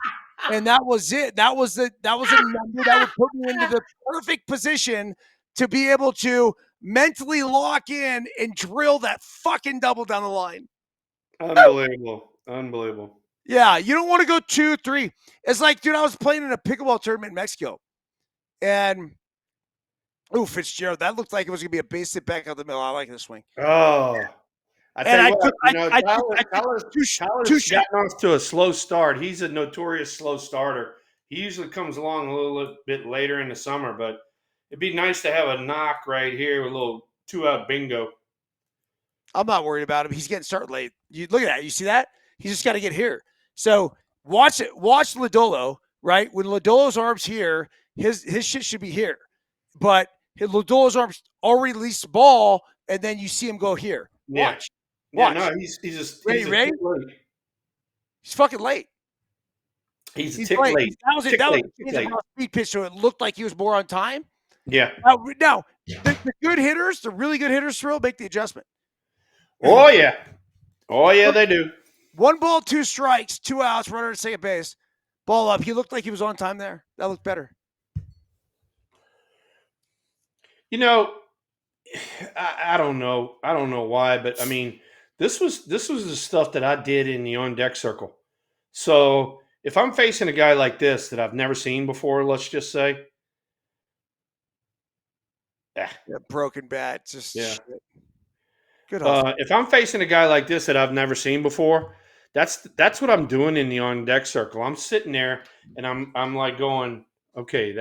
and that was it. That was a number that would put me into the perfect position to be able to mentally lock in and drill that fucking double down the line. Unbelievable. Unbelievable. Yeah, you don't want to go 2, 3. It's like, dude, I was playing in a pickleball tournament in Mexico, and Fitzgerald, that looked like it was gonna be a base hit back out the middle. I like the swing. Oh, I And tell you what, you know, I took two Tyler's shots. gotten off to a slow start. He's a notorious slow starter. He usually comes along a little bit later in the summer, but it'd be nice to have a knock right here, a little 2-out bingo. I'm not worried about him. He's getting started late. You look at that. You see that? He's just got to get here. So watch it. Watch Lodolo. Right when Lodolo's arms here, his shit should be here, but Lodolo's arms already released the ball, and then you see him go here. Watch. Yeah, Watch. no, he's Ready? tick late. He's fucking late. He's a He's tick late. late. That was it. Tick That was late. a Tick change late. of speed pitch, so it looked like he was more on time. Yeah. Now the good hitters, the really good hitters, throw make the adjustment. Oh yeah. Oh yeah, they do. 1 ball, 2 strikes, 2 outs, runner at second base, ball up. He looked like he was on time there. That looked better. You know, I don't know. I don't know why, but I mean, this was the stuff that I did in the on deck circle. So if I'm facing a guy like this that I've never seen before, let's just say, Yeah, broken bat, just yeah. shit. Good hustle. If I'm facing a guy like this that I've never seen before, that's what I'm doing in the on deck circle. I'm sitting there and I'm like going, okay,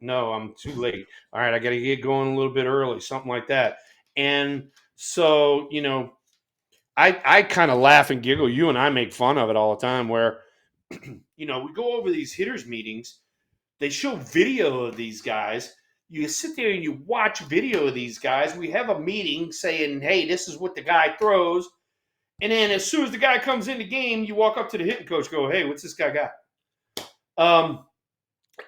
I'm too late. All right, I got to get going a little bit early, something like that. And so, you know, I kind of laugh and giggle. You and I make fun of it all the time where, you know, we go over these hitters meetings. They show video of these guys. You sit there and you watch video of these guys. We have a meeting saying, hey, this is what the guy throws. And then as soon as the guy comes in the game, you walk up to the hitting coach, go, hey, what's this guy got?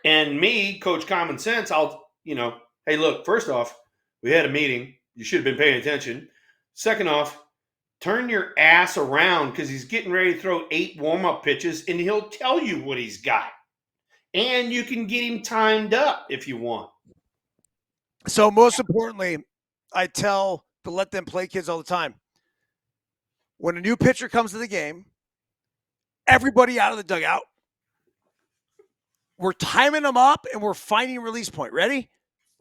And me, Coach Common Sense, I'll, you know, hey, look, first off, we had a meeting. You should have been paying attention. Second off, turn your ass around because he's getting ready to throw 8 warm-up pitches, and he'll tell you what he's got. And you can get him timed up if you want. So most importantly, I tell the let them play kids all the time. When a new pitcher comes to the game, everybody out of the dugout. We're timing them up and we're finding release point. Ready?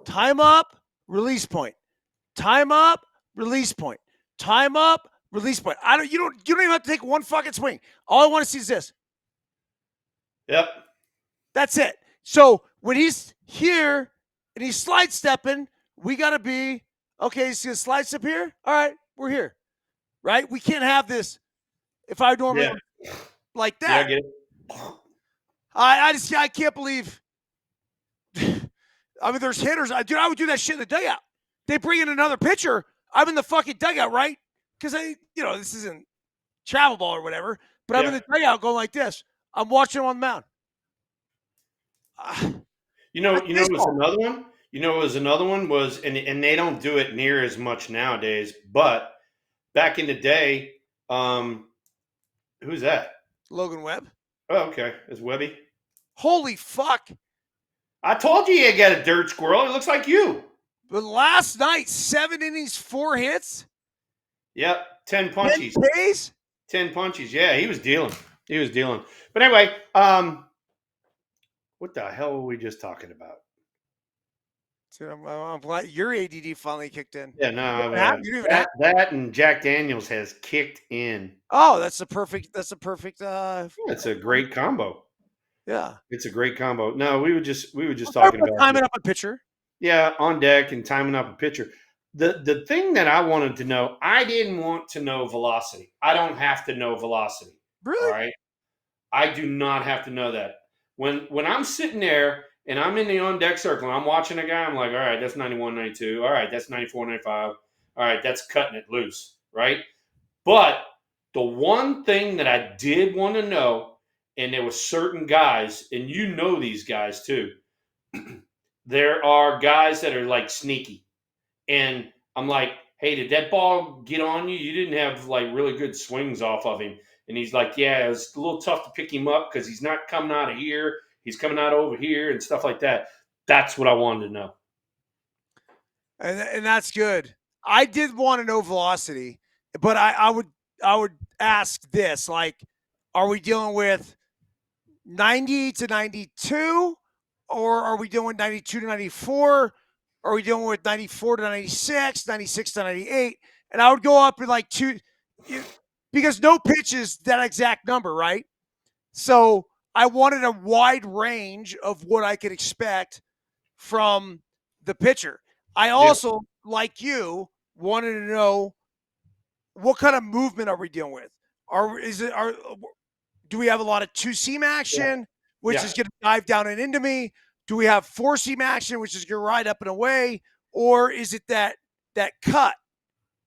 Time up, release point. Time up, release point. Time up, release point. You don't even have to take one fucking swing. All I want to see is this. Yep. That's it. So when he's here and he's slide stepping, we got to be, okay, he's going to slide step here. All right, we're here. Right? We can't have this if I normally like that. Yeah, I get it. I can't believe. I mean, there's hitters. I would do that shit in the dugout. They bring in another pitcher. I'm in the fucking dugout, right? Because this isn't travel ball or whatever. But I'm in the dugout going like this. I'm watching him on the mound. You know, it was another one. You know, it was another one was, and they don't do it near as much nowadays. But back in the day, Um, who's that? Logan Webb. Oh, okay. It's Webby. Holy fuck. I told you got a dirt squirrel. It looks like you. But last night, 7 innings, 4 hits, Yep. 10 10 punchies. Ks. 10 punchies. Yeah, he was dealing. He was dealing. But anyway, what the hell were we just talking about? So I'm glad your ADD finally kicked in. Yeah, no, You don't even have. that and Jack Daniels has kicked in. Oh, that's a perfect. It's a great combo. Yeah. It's a great combo. No, we were just I'll start talking by about timing up a pitcher. yeah, on deck and timing up a pitcher. The thing that I wanted to know, I didn't want to know velocity. I don't have to know velocity. All Really? right. I do not have to know that. When I'm sitting there and I'm in the on deck circle and I'm watching a guy, I'm like, all right, that's 91, 92. All right, that's 94, 95. All right, that's cutting it loose, right? But the one thing that I did want to know, and there were certain guys, and you know these guys too, there are guys that are like sneaky. And I'm like, hey, did that ball get on you? You didn't have like really good swings off of him. And he's like, yeah, it was a little tough to pick him up because he's not coming out of here. He's coming out over here and stuff like that. That's what I wanted to know. And that's good. I did want to know velocity, but I would ask this: like, are we dealing with 90 to 92, or are we doing 92 to 94? Are we dealing with 94 to 96, 96 to 98? And I would go up in like because no pitch is that exact number, right? So I wanted a wide range of what I could expect from the pitcher. I Yeah. also, like you, wanted to know what kind of movement are we dealing with? Do we have a lot of two seam action, which Yeah. is going to dive down and into me? Do we have four seam action, which is going to ride up and away, or is it that cut?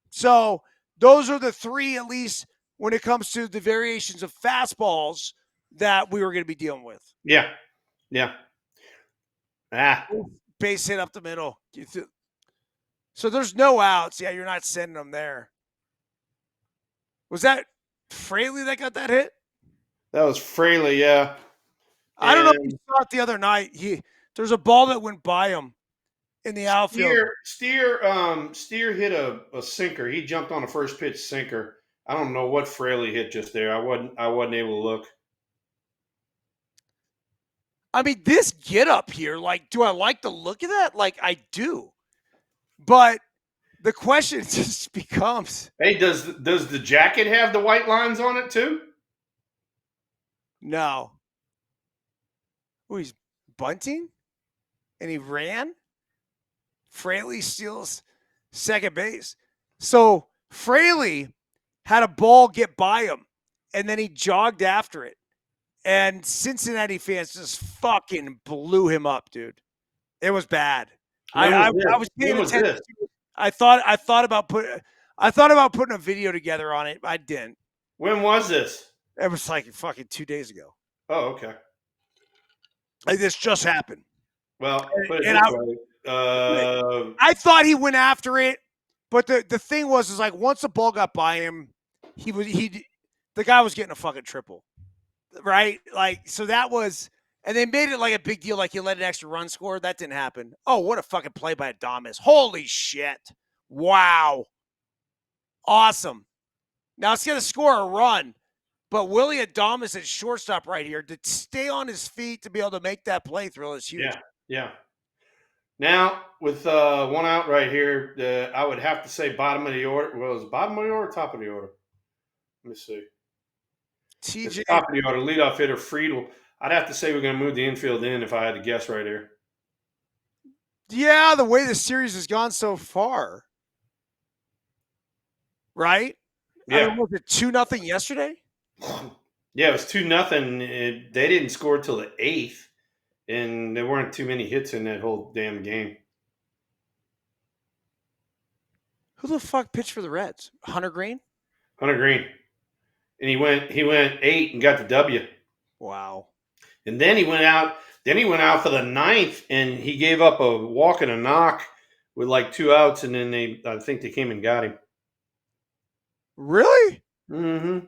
So those are the three, at least when it comes to the variations of fastballs that we were going to be dealing with. Yeah. Yeah. Ah. Base hit up the middle. So there's no outs. Yeah, you're not sending them there. Was that Fraley that got that hit? That was Fraley, yeah. I don't know if you saw it the other night. There's a ball that went by him in the outfield. Steer hit a sinker. He jumped on a first pitch sinker. I don't know what Fraley hit just there. I wasn't able to look. I mean, this get up here, like, do I like the look of that? Like, I do. But the question just becomes, hey, does the jacket have the white lines on it too? no. Oh, he's bunting? And he ran? Fraley steals second base. So Fraley had a ball get by him, and then he jogged after it. And Cincinnati fans just fucking blew him up, dude. It was bad. I was paying attention. I thought about putting a video together on it. I didn't. When was this? It was like fucking 2 days ago. Oh, okay. Like this just happened. Well, I thought he went after it, but the thing was like once the ball got by him, the guy was getting a fucking triple, right? Like so that was, and they made it like a big deal, like he let an extra run score. That didn't happen. Oh, what a fucking play by Adames! Holy shit! Wow, awesome. Now it's gonna score a run. But Willie Adames at shortstop right here to stay on his feet to be able to make that play throw is huge. Yeah. Now with one out right here, I would have to say bottom of the order. Well, is it bottom of the order, or top of the order? Let me see. TJ, it's top of the order, leadoff hitter Friedel. I'd have to say we're going to move the infield in if I had to guess right here. Yeah, the way the series has gone so far, right? Yeah. I mean, was it 2-0 yesterday? Yeah, it was 2-0. They didn't score till the 8th, and there weren't too many hits in that whole damn game. Who the fuck pitched for the Reds? Hunter Green? Hunter Green. And he went 8 and got the W. Wow. And then he went out. Then he went out for the 9th, and he gave up a walk and a knock with like 2 outs, and then I think they came and got him. Really? Mm-hmm.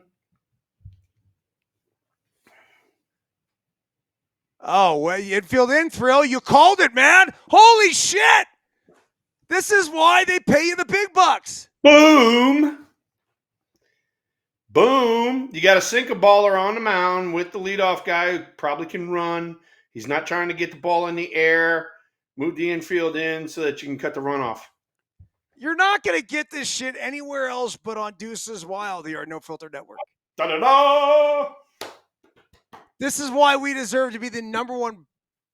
Oh, well, infield in thrill. You called it, man. Holy shit. This is why they pay you the big bucks. Boom. Boom. You got a sinker baller on the mound with the leadoff guy who probably can run. He's not trying to get the ball in the air. Move the infield in so that you can cut the runoff. You're not going to get this shit anywhere else but on DEUCES WILD here at No Filter Network. Da-da-da! This is why we deserve to be the number one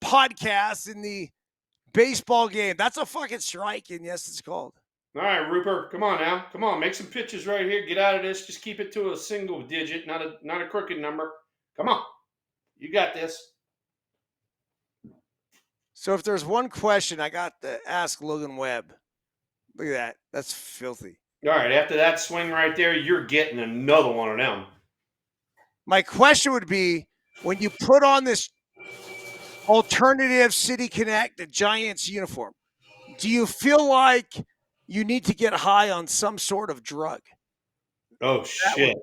podcast in the baseball game. That's a fucking strike, and yes, it's called. All right, Rupert, come on now. Come on, make some pitches right here. Get out of this. Just keep it to a single digit, not a crooked number. Come on. You got this. So if there's one question I got to ask Logan Webb, look at that. That's filthy. All right, after that swing right there, you're getting another one of them. My question would be, when you put on this alternative City Connect, the Giants uniform, do you feel like you need to get high on some sort of drug? Oh, shit.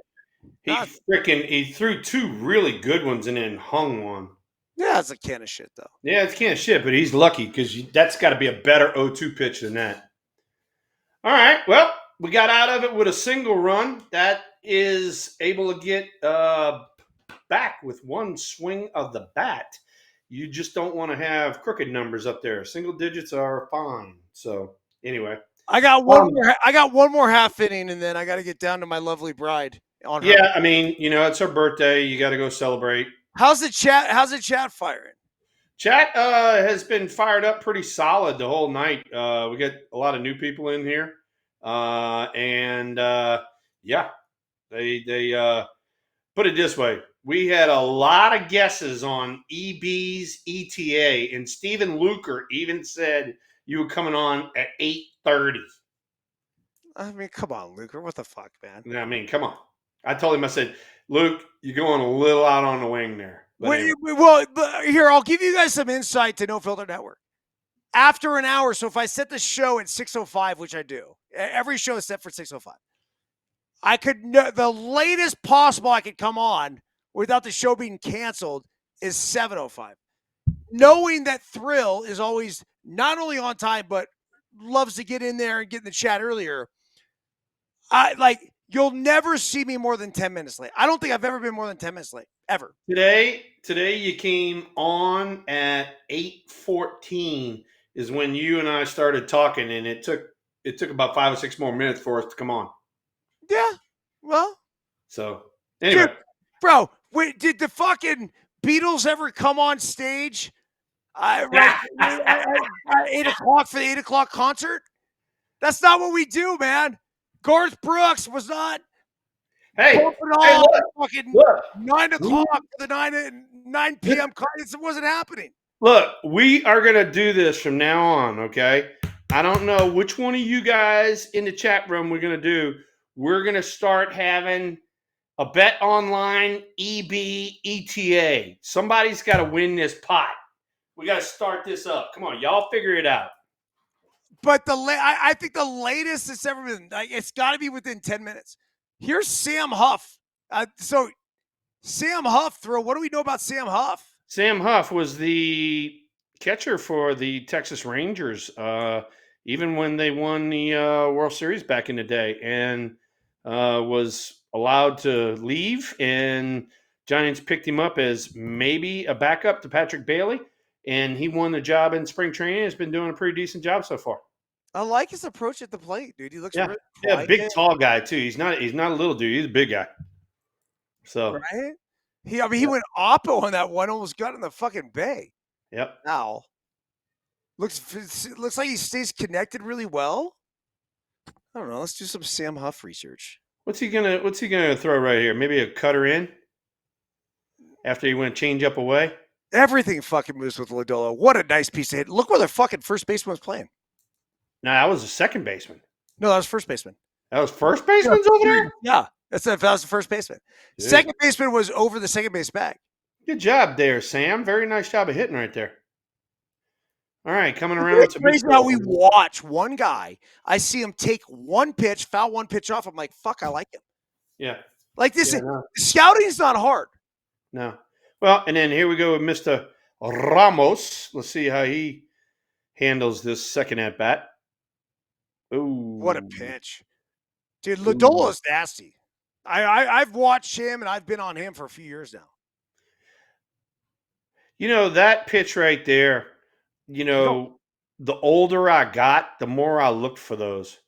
He threw two really good ones and then hung one. Yeah, it's a can of shit, though. Yeah, it's can of shit, but he's lucky because that's got to be a better 0-2 pitch than that. All right, well, we got out of it with a single run. That is able to get back with one swing of the bat. You just don't want to have crooked numbers up there. Single digits are fine. So anyway, I got one more half inning, and then I got to get down to my lovely bride. Yeah, I mean, it's her birthday. You got to go celebrate. How's the chat? How's the chat firing? Chat has been fired up pretty solid the whole night. We got a lot of new people in here, and yeah, they put it this way. We had a lot of guesses on EB's ETA, and Stephen Luker even said you were coming on at 8:30. I mean, come on, Luker. What the fuck, man? I mean, come on. I told him, I said, Luke, you're going a little out on the wing there. Anyway. Well, here, I'll give you guys some insight to No Filter Network. After an hour, so if I set the show at 6:05, which I do, every show is set for 6:05. The latest possible I could come on without the show being canceled is 7:05. Knowing that Thrill is always not only on time, but loves to get in there and get in the chat earlier. You'll never see me more than 10 minutes late. I don't think I've ever been more than 10 minutes late, ever. Today you came on at 8:14 is when you and I started talking, and it took about 5 or 6 more minutes for us to come on. Yeah, well. So, anyway. Dude, bro, did the fucking Beatles ever come on stage at 8 o'clock for the 8 o'clock concert? That's not what we do, man. Garth Brooks was not look, fucking 9 o'clock for the 9 p.m. It wasn't happening. Look, we are going to do this from now on, okay? I don't know which one of you guys in the chat room we're going to do. We're going to start having a bet online EB ETA. Somebody's got to win this pot. We got to start this up. Come on, y'all figure it out. But I think the latest it's ever been, it's got to be within 10 minutes. Here's Sam Huff. So Sam Huff, what do we know about Sam Huff? Sam Huff was the catcher for the Texas Rangers, even when they won the World Series back in the day, and was allowed to leave, and Giants picked him up as maybe a backup to Patrick Bailey, and he won the job in spring training. Has been doing a pretty decent job so far. I like his approach at the plate, dude. He looks really quiet. Big, tall guy too. He's not a little dude. He's a big guy. So right. He went oppo on that one, almost got in the fucking bay. Yep. Ow. Looks like he stays connected really well. I don't know. Let's do some Sam Huff research. What's he gonna throw right here? Maybe a cutter in after he went change up away. Everything fucking moves with Lodolo. What a nice piece of hit. Look where the fucking first baseman was playing. No, that was a second baseman. No, that was first baseman. That was first baseman's over there? Yeah. That was the first baseman. Dude. Second baseman was over the second base bag. Good job there, Sam. Very nice job of hitting right there. All right, coming around. It's crazy how we watch one guy. I see him take one pitch, foul one pitch off. I'm like, fuck, I like him. Yeah. Like this, Yeah, no, scouting's not hard. no. Well, and then here we go with Mr. Ramos. Let's see how he handles this second at bat. What a Ooh, pitch, dude! ooh. Lodolo's nasty. I've watched him and I've been on him for a few years now. That pitch right there, You don't. the older I got, the more I looked for those.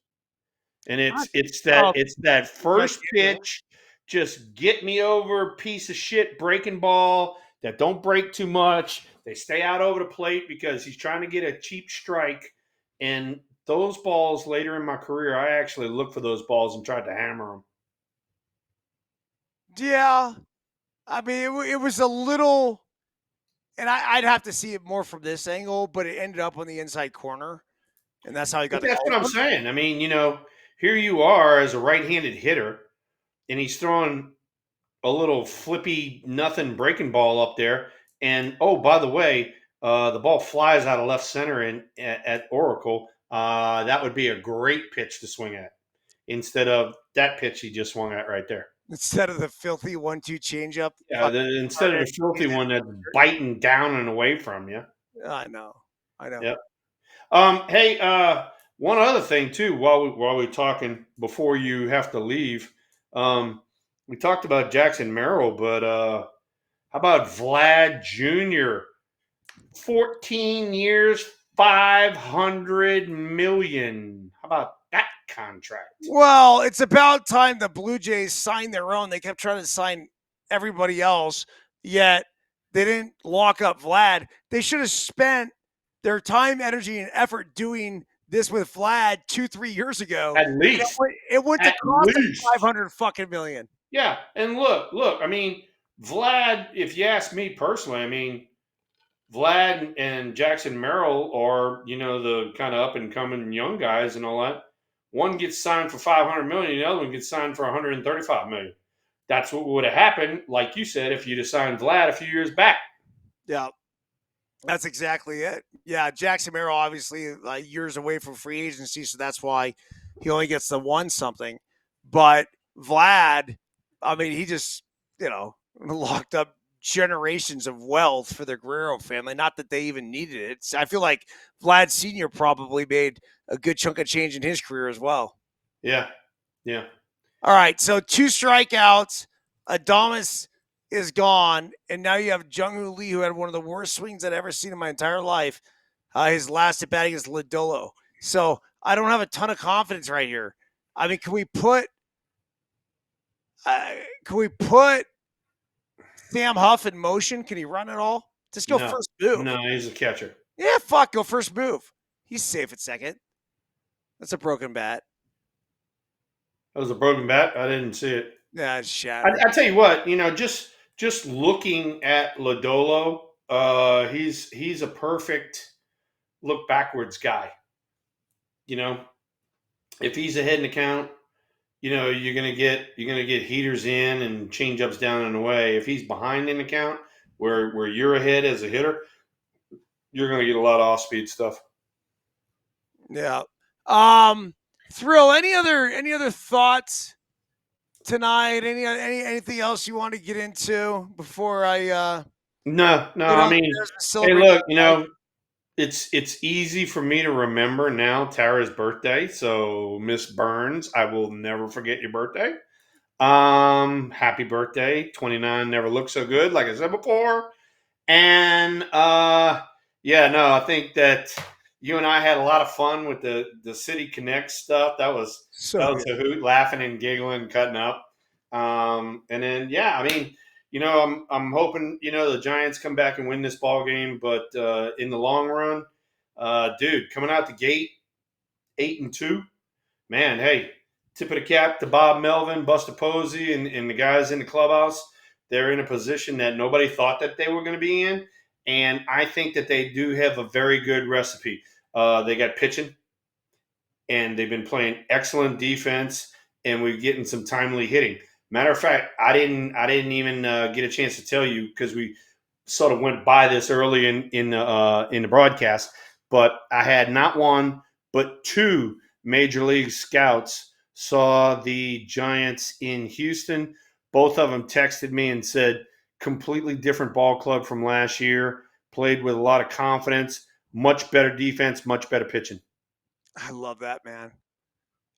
And I, oh, it's that like first him, man. pitch, just get me over piece of shit breaking ball that don't break too much. They stay out over the plate because he's trying to get a cheap strike. And those balls later in my career, I actually looked for those balls and tried to hammer them. Yeah, I mean, it was a little, and I'd have to see it more from this angle, but it ended up on the inside corner, and that's how he But got the that's call. what I'm saying. I mean, here you are as a right-handed hitter, and he's throwing a little flippy nothing breaking ball up there. And oh, by the way, the ball flies out of left center at Oracle. That would be a great pitch to swing at instead of that pitch he just swung at right there. Instead of the filthy 1-2 changeup. Yeah, Fucking instead of the filthy one that's biting down and away from you. I know, I know. Yep. Hey, one other thing too, while we're talking before you have to leave, we talked about Jackson Merrill, but how about Vlad Jr.? 14 years, 500 million. How about that contract? Well, it's about time the Blue Jays signed their own. They kept trying to sign everybody else, yet they didn't lock up Vlad. They should have spent their time, energy, and effort doing this with Vlad 2-3 years ago. At least. It wouldn't have At cost them least. 500 fucking million. Yeah. And look, I mean, Vlad, if you ask me personally, I mean, Vlad and Jackson Merrill are, the kind of up and coming young guys and all that. One gets signed for 500 million, the other one gets signed for 135 million. That's what would have happened, like you said, if you'd have signed Vlad a few years back. Yeah, that's exactly it. Yeah, Jackson Merrill obviously years away from free agency, so that's why he only gets the one something. But Vlad, I mean, he just locked up generations of wealth for the Guerrero family. Not that they even needed it. I feel like Vlad Senior probably made a good chunk of change in his career as well. Yeah. Yeah. All right, so 2 strikeouts. Adames is gone, and now you have Jung-Hoo Lee, who had one of the worst swings I've ever seen in my entire life. His last at bat against Lodolo. So I don't have a ton of confidence right here. I mean, can we put Sam Huff in motion? Can he run at all? Just go No. first move. No, he's a catcher. Yeah, fuck, go first move. He's safe at second. That's a broken bat. That was a broken bat. I didn't see it. Yeah, it's shattered. I tell you what, just looking at Lodolo, he's a perfect look backwards guy. You know, if he's ahead in the count, you're gonna get heaters in and changeups down and away. If he's behind in the count, where you're ahead as a hitter, you're gonna get a lot of off speed stuff. Yeah. Thrill, any other thoughts tonight? Anything else you want to get into before I No, no. get I on mean, and hey, celebrate look, my life? it's easy for me to remember now Tara's birthday. So Miss Byrnes, I will never forget your birthday. Happy birthday. 29 never looked so good, like I said before. And yeah, no, I think that you and I had a lot of fun with the City Connect stuff. That was So that good. was a hoot, laughing and giggling, cutting up. And then yeah, I mean, I'm hoping the Giants come back and win this ball game, but in the long run, dude, coming out the gate 8-2, man, hey, tip of the cap to Bob Melvin, Buster Posey, and the guys in the clubhouse. They're in a position that nobody thought that they were going to be in. And I think that they do have a very good recipe. They got pitching, and they've been playing excellent defense, and we're getting some timely hitting. Matter of fact, I didn't even get a chance to tell you because we sort of went by this early in the broadcast. But I had not one but two major league scouts saw the Giants in Houston Both of them texted me and said completely different ball club from last year. Played with a lot of confidence, much better defense, much better pitching. I love that, man.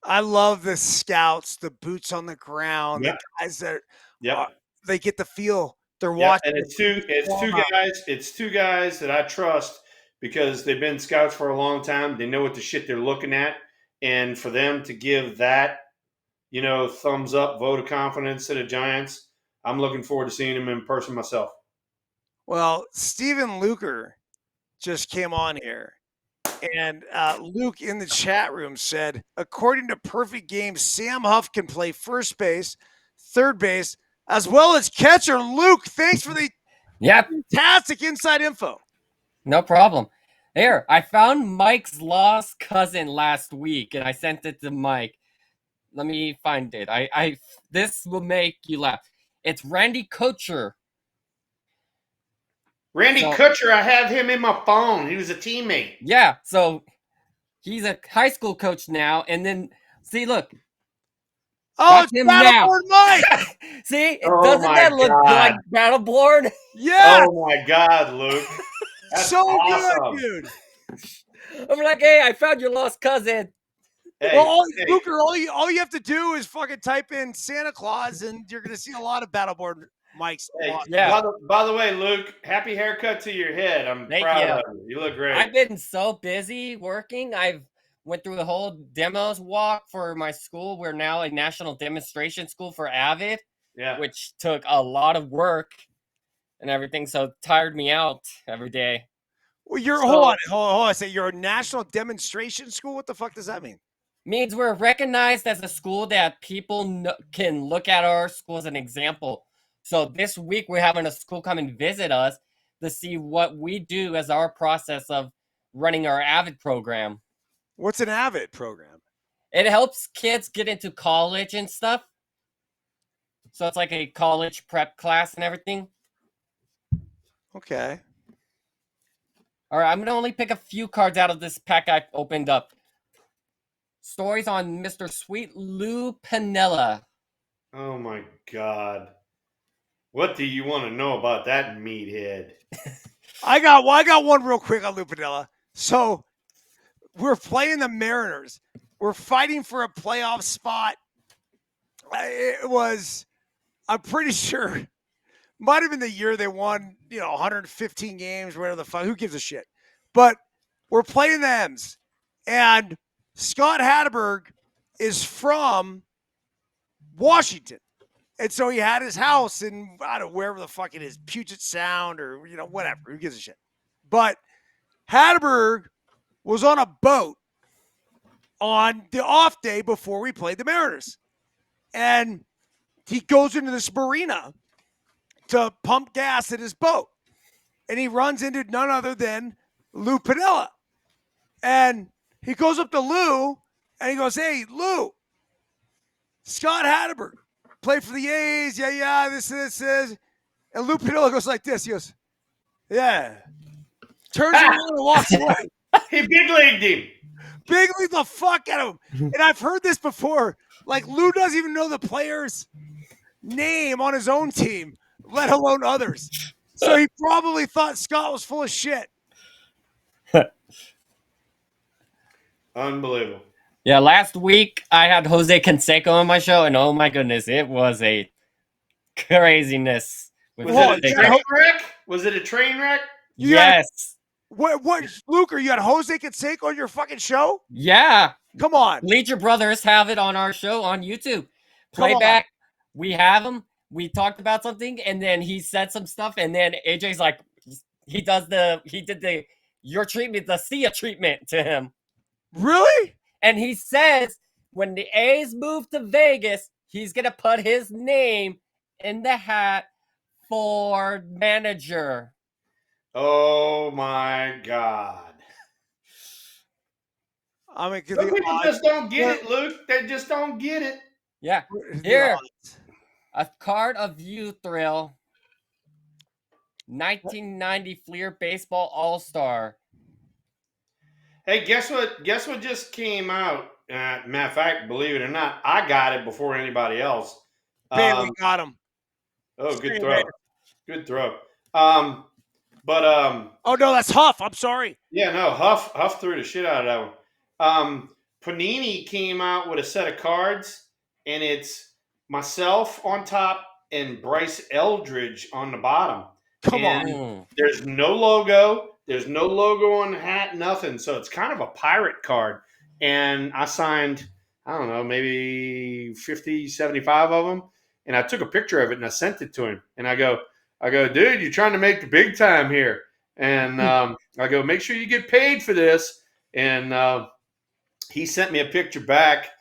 I love the scouts, the boots on the ground, the Yep. guys that are, Yep. they get the feel. They're Yeah, watching and the it's team two it's perform two out. guys. It's two guys that I trust because they've been scouts for a long time. They know what the shit they're looking at, and for them to give that, thumbs up, vote of confidence to the Giants, I'm looking forward to seeing them in person myself. Well, Steven Luker just came on here. And Luke in the chat room said, according to Perfect Game, Sam Huff can play first base, third base, as well as catcher. Luke, thanks for the fantastic inside info. No problem. Here, I found Mike's lost cousin last week, and I sent it to Mike. Let me find it. This will make you laugh. It's Randy Kutcher. Randy Kutcher, I have him in my phone. He was a teammate. Yeah, so he's a high school coach now, and then see, look. Oh, it's Battleborn Mike. See, doesn't that look like Battleborn? Yeah. Oh my God, Luke. That's so awesome. good, dude. I'm like, hey, I found your lost cousin. Hey, well, Luker, all you have to do is fucking type in Santa Claus, and you're gonna see a lot of Battleborn Mike's. Hey, yeah. By the way, Luke, happy haircut to your head. I'm proud of you. You look great. I've been so busy working. I've went through the whole demos walk for my school. We're now a national demonstration school for AVID, which took a lot of work and everything. So it tired me out every day. Well, hold on. I say you're a national demonstration school. What the fuck does that mean? Means we're recognized as a school that people can look at our school as an example. So this week we're having a school come and visit us to see what we do as our process of running our AVID program. What's an AVID program? It helps kids get into college and stuff. So it's like a college prep class and everything. Okay. All right, I'm going to only pick a few cards out of this pack I opened up. Stories on Mr. Sweet Lou Piniella. Oh my God. What do you want to know about that meathead? I got one real quick on Lou Piniella. So we're playing the Mariners. We're fighting for a playoff spot. I'm pretty sure, might have been the year they won, 115 games, whatever the fuck. Who gives a shit? But we're playing the M's. And Scott Hatterberg is from Washington. And so he had his house in, I don't know, wherever the fuck it is, Puget Sound or, whatever. Who gives a shit? But Hatterberg was on a boat on the off day before we played the Mariners. And he goes into this marina to pump gas in his boat. And he runs into none other than Lou Piniella. And he goes up to Lou and he goes, hey, Lou, Scott Hatterberg played for the A's. Yeah, this is. And Lou Piniella goes like this. He goes, yeah. Turns around and walks away. He big leagued him. Big league the fuck out of him. And I've heard this before. Like, Lou doesn't even know the player's name on his own team, let alone others. So he probably thought Scott was full of shit. Unbelievable. Yeah, last week I had Jose Canseco on my show, and oh my goodness, it was a craziness. Was it a train wreck? Was it a train wreck? Yes. What, Luker, you had Jose Canseco on your fucking show? Yeah. Come on. Bleacher Brothers have it on our show on YouTube. Playback. We have him. We talked about something, and then he said some stuff, and then AJ's like, he did the your treatment, the Sia treatment to him. Really? And he says when the A's move to Vegas, he's gonna put his name in the hat for manager. Oh my God. I mean, some people just don't get it, Luke. They just don't get it. Yeah. Here, a card of you, Thrill. 1990 Fleer Baseball All-Star. Hey, guess what? Guess what just came out? Matter of fact, believe it or not, I got it before anybody else. Bailey got him. Oh, good See you throw. later. Good throw. Oh no, that's Huff. I'm sorry. Yeah, no, Huff threw the shit out of that one. Panini came out with a set of cards, and it's myself on top and Bryce Eldridge on the bottom. Come on. And there's no logo. There's no logo on the hat, nothing. So it's kind of a pirate card. And I signed, I don't know, maybe 50, 75 of them. And I took a picture of it and I sent it to him. And I go, dude, you're trying to make the big time here. And I go, make sure you get paid for this. And he sent me a picture back,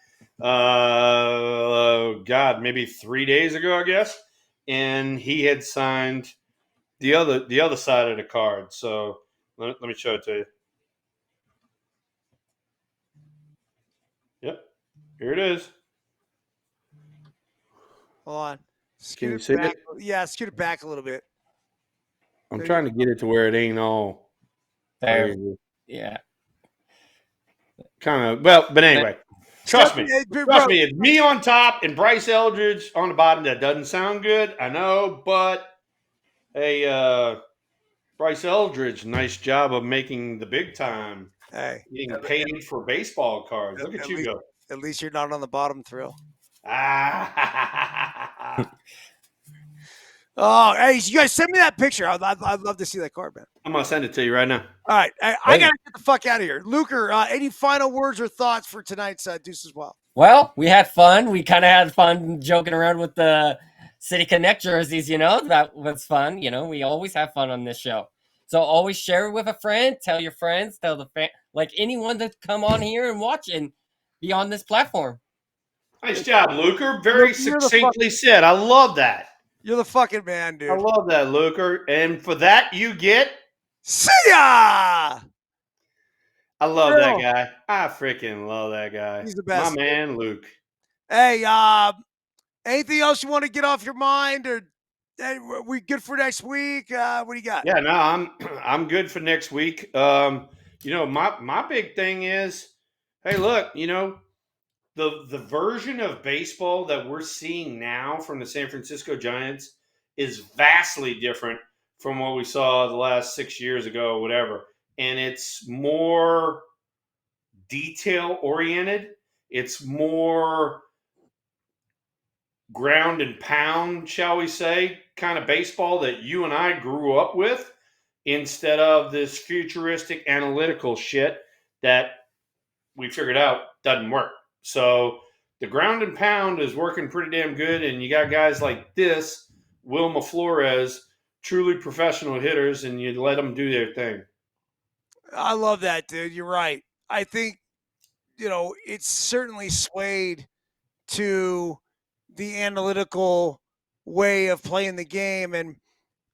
maybe 3 days ago, I guess. And he had signed the other side of the card. So let me show it to you. Yep, here it is. Hold on. Can you see it? Yeah, scoot it back a little bit. I'm trying to get it to where it ain't all there. crazy. Yeah. Kind of. Well, but anyway, trust me. Trust me. It's me on top and Bryce Eldridge on the bottom. That doesn't sound good, I know, but hey, Bryce Eldridge, nice job of making the big time. Hey, getting paid for baseball cards. Look at you go. At least you're not on the bottom thrill. Oh, hey, you guys send me that picture. I'd love to see that card, man. I'm gonna send it to you right now. All right, I gotta get the fuck out of here. Luker, any final words or thoughts for tonight's Deuces Wild? Well, we had fun. We kind of had fun joking around with the City Connect jerseys. That was fun. We always have fun on this show. So always share it with a friend. Tell your friends. Tell the like anyone to come on here and watch and be on this platform. Nice job, Luker. Very succinctly said. I love that. You're the fucking man, dude. I love that, Luker. And for that, you get... See ya! I love that guy. I freaking love that guy. He's the best. My man, Luke. Hey, anything else you want to get off your mind? Or are we good for next week? What do you got? Yeah, no, I'm good for next week. My big thing is, hey, look, the version of baseball that we're seeing now from the San Francisco Giants is vastly different from what we saw the last 6 years ago or whatever. And it's more detail oriented. It's more ground and pound, shall we say, kind of baseball that you and I grew up with, instead of this futuristic analytical shit that we figured out doesn't work. So the ground and pound is working pretty damn good, and you got guys like this, Wilma Flores, truly professional hitters, and you let them do their thing. I love that, dude. You're right. I think, it's certainly swayed to the analytical way of playing the game. And,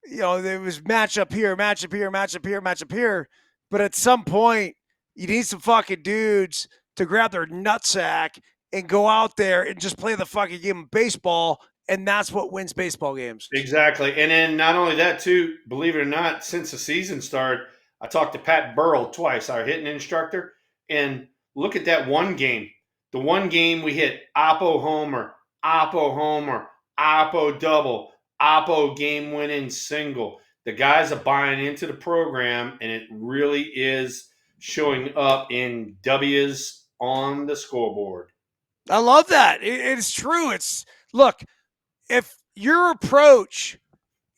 there was matchup here, matchup here, matchup here, matchup here. But at some point, you need some fucking dudes to grab their nutsack and go out there and just play the fucking game of baseball. And that's what wins baseball games. Exactly. And then not only that, too, believe it or not, since the season started, I talked to Pat Burrell twice, our hitting instructor, and look at that one game. The one game we hit Oppo homer, Oppo double, Oppo game-winning single. The guys are buying into the program, and it really is showing up in W's on the scoreboard. I love that. It's true. Look, if your approach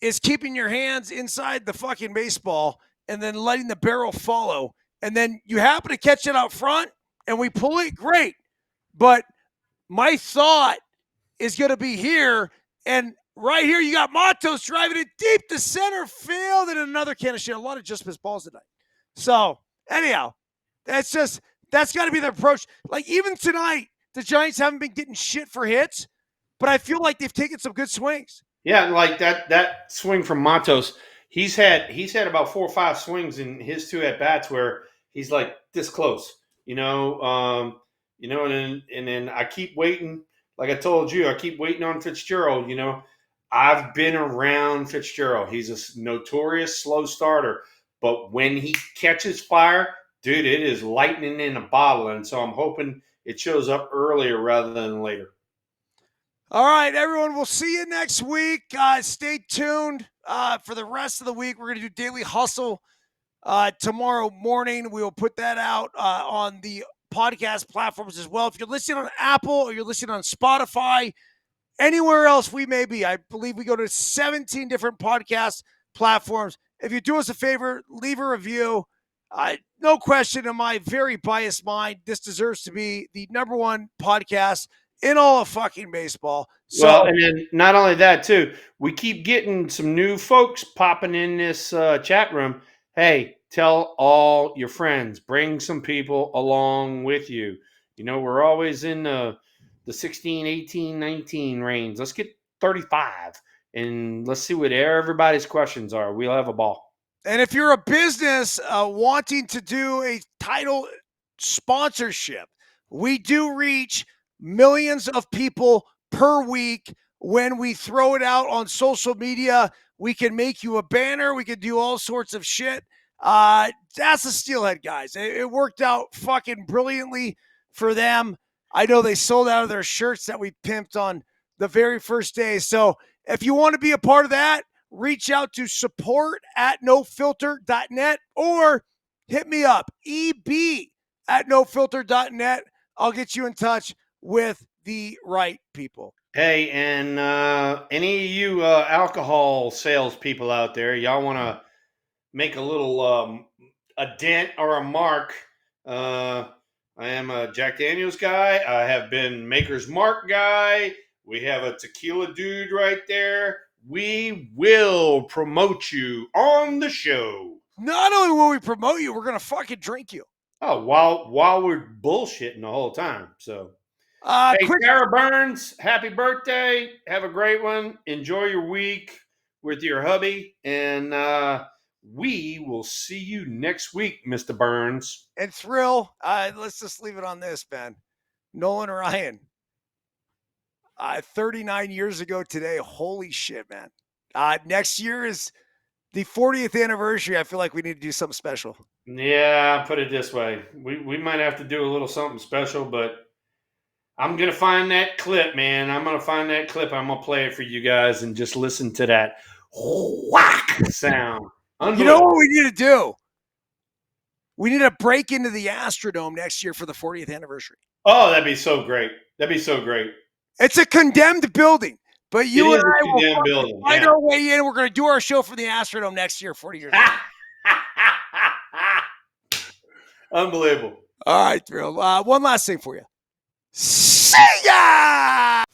is keeping your hands inside the fucking baseball and then letting the barrel follow, and then you happen to catch it out front and we pull it, great. But my thought is going to be here, and right here you got Matos driving it deep to center field and another can of shit. A lot of just missed balls tonight. So anyhow, that's got to be the approach. Like even tonight, the Giants haven't been getting shit for hits, but I feel like they've taken some good swings. Yeah, like that swing from Matos, he's had about 4 or 5 swings in his 2 at bats where he's like this close, and then I keep waiting. Like I told you, I keep waiting on Fitzgerald. I've been around Fitzgerald. He's a notorious slow starter, but when he catches fire, dude, it is lightning in a bottle. And so I'm hoping it shows up earlier rather than later. All right, everyone. We'll see you next week. Stay tuned for the rest of the week. We're going to do Daily Hustle tomorrow morning. We will put that out on the podcast platforms as well. If you're listening on Apple or you're listening on Spotify, anywhere else we may be, I believe we go to 17 different podcast platforms. If you do us a favor, leave a review. No question in my very biased mind, this deserves to be the number one podcast in all of fucking baseball. So, well, and then not only that, too, we keep getting some new folks popping in this chat room. Hey, tell all your friends, bring some people along with you. You know, we're always in the 16, 18, 19 range. Let's get 35 and let's see what everybody's questions are. We'll have a ball. And if you're a business wanting to do a title sponsorship, we do reach millions of people per week when we throw it out on social media. We can make you a banner. We can do all sorts of shit. That's a Steelhead, guys. It worked out fucking brilliantly for them. I know they sold out of their shirts that we pimped on the very first day. So if you want to be a part of that, reach out to support@nofilter.net or hit me up, eb@nofilter.net. I'll get you in touch with the right people. Hey, and any of you alcohol salespeople out there, y'all want to make a little a dent or a mark? I am a Jack Daniels guy. I have been Maker's Mark guy. We have a tequila dude right there. We will promote you on the show. Not only will we promote you, we're going to fucking drink you. Oh, while we're bullshitting the whole time. So, hey, Sarah Byrnes, happy birthday. Have a great one. Enjoy your week with your hubby. And we will see you next week, Mr. Byrnes. And Thrill, let's just leave it on this, man. Nolan Ryan. 39 years ago today. Holy shit, man. Next year is the 40th anniversary. I feel like we need to do something special. Yeah, put it this way. We might have to do a little something special, but I'm going to find that clip, man. I'm going to find that clip. I'm going to play it for you guys and just listen to that whack sound. You know what we need to do? We need to break into the Astrodome next year for the 40th anniversary. Oh, that'd be so great. That'd be so great. It's a condemned building, but you and I will find our way in. We're going to do our show for the Astrodome next year, 40 years ago. Unbelievable. All right, Thrill. One last thing for you. See ya!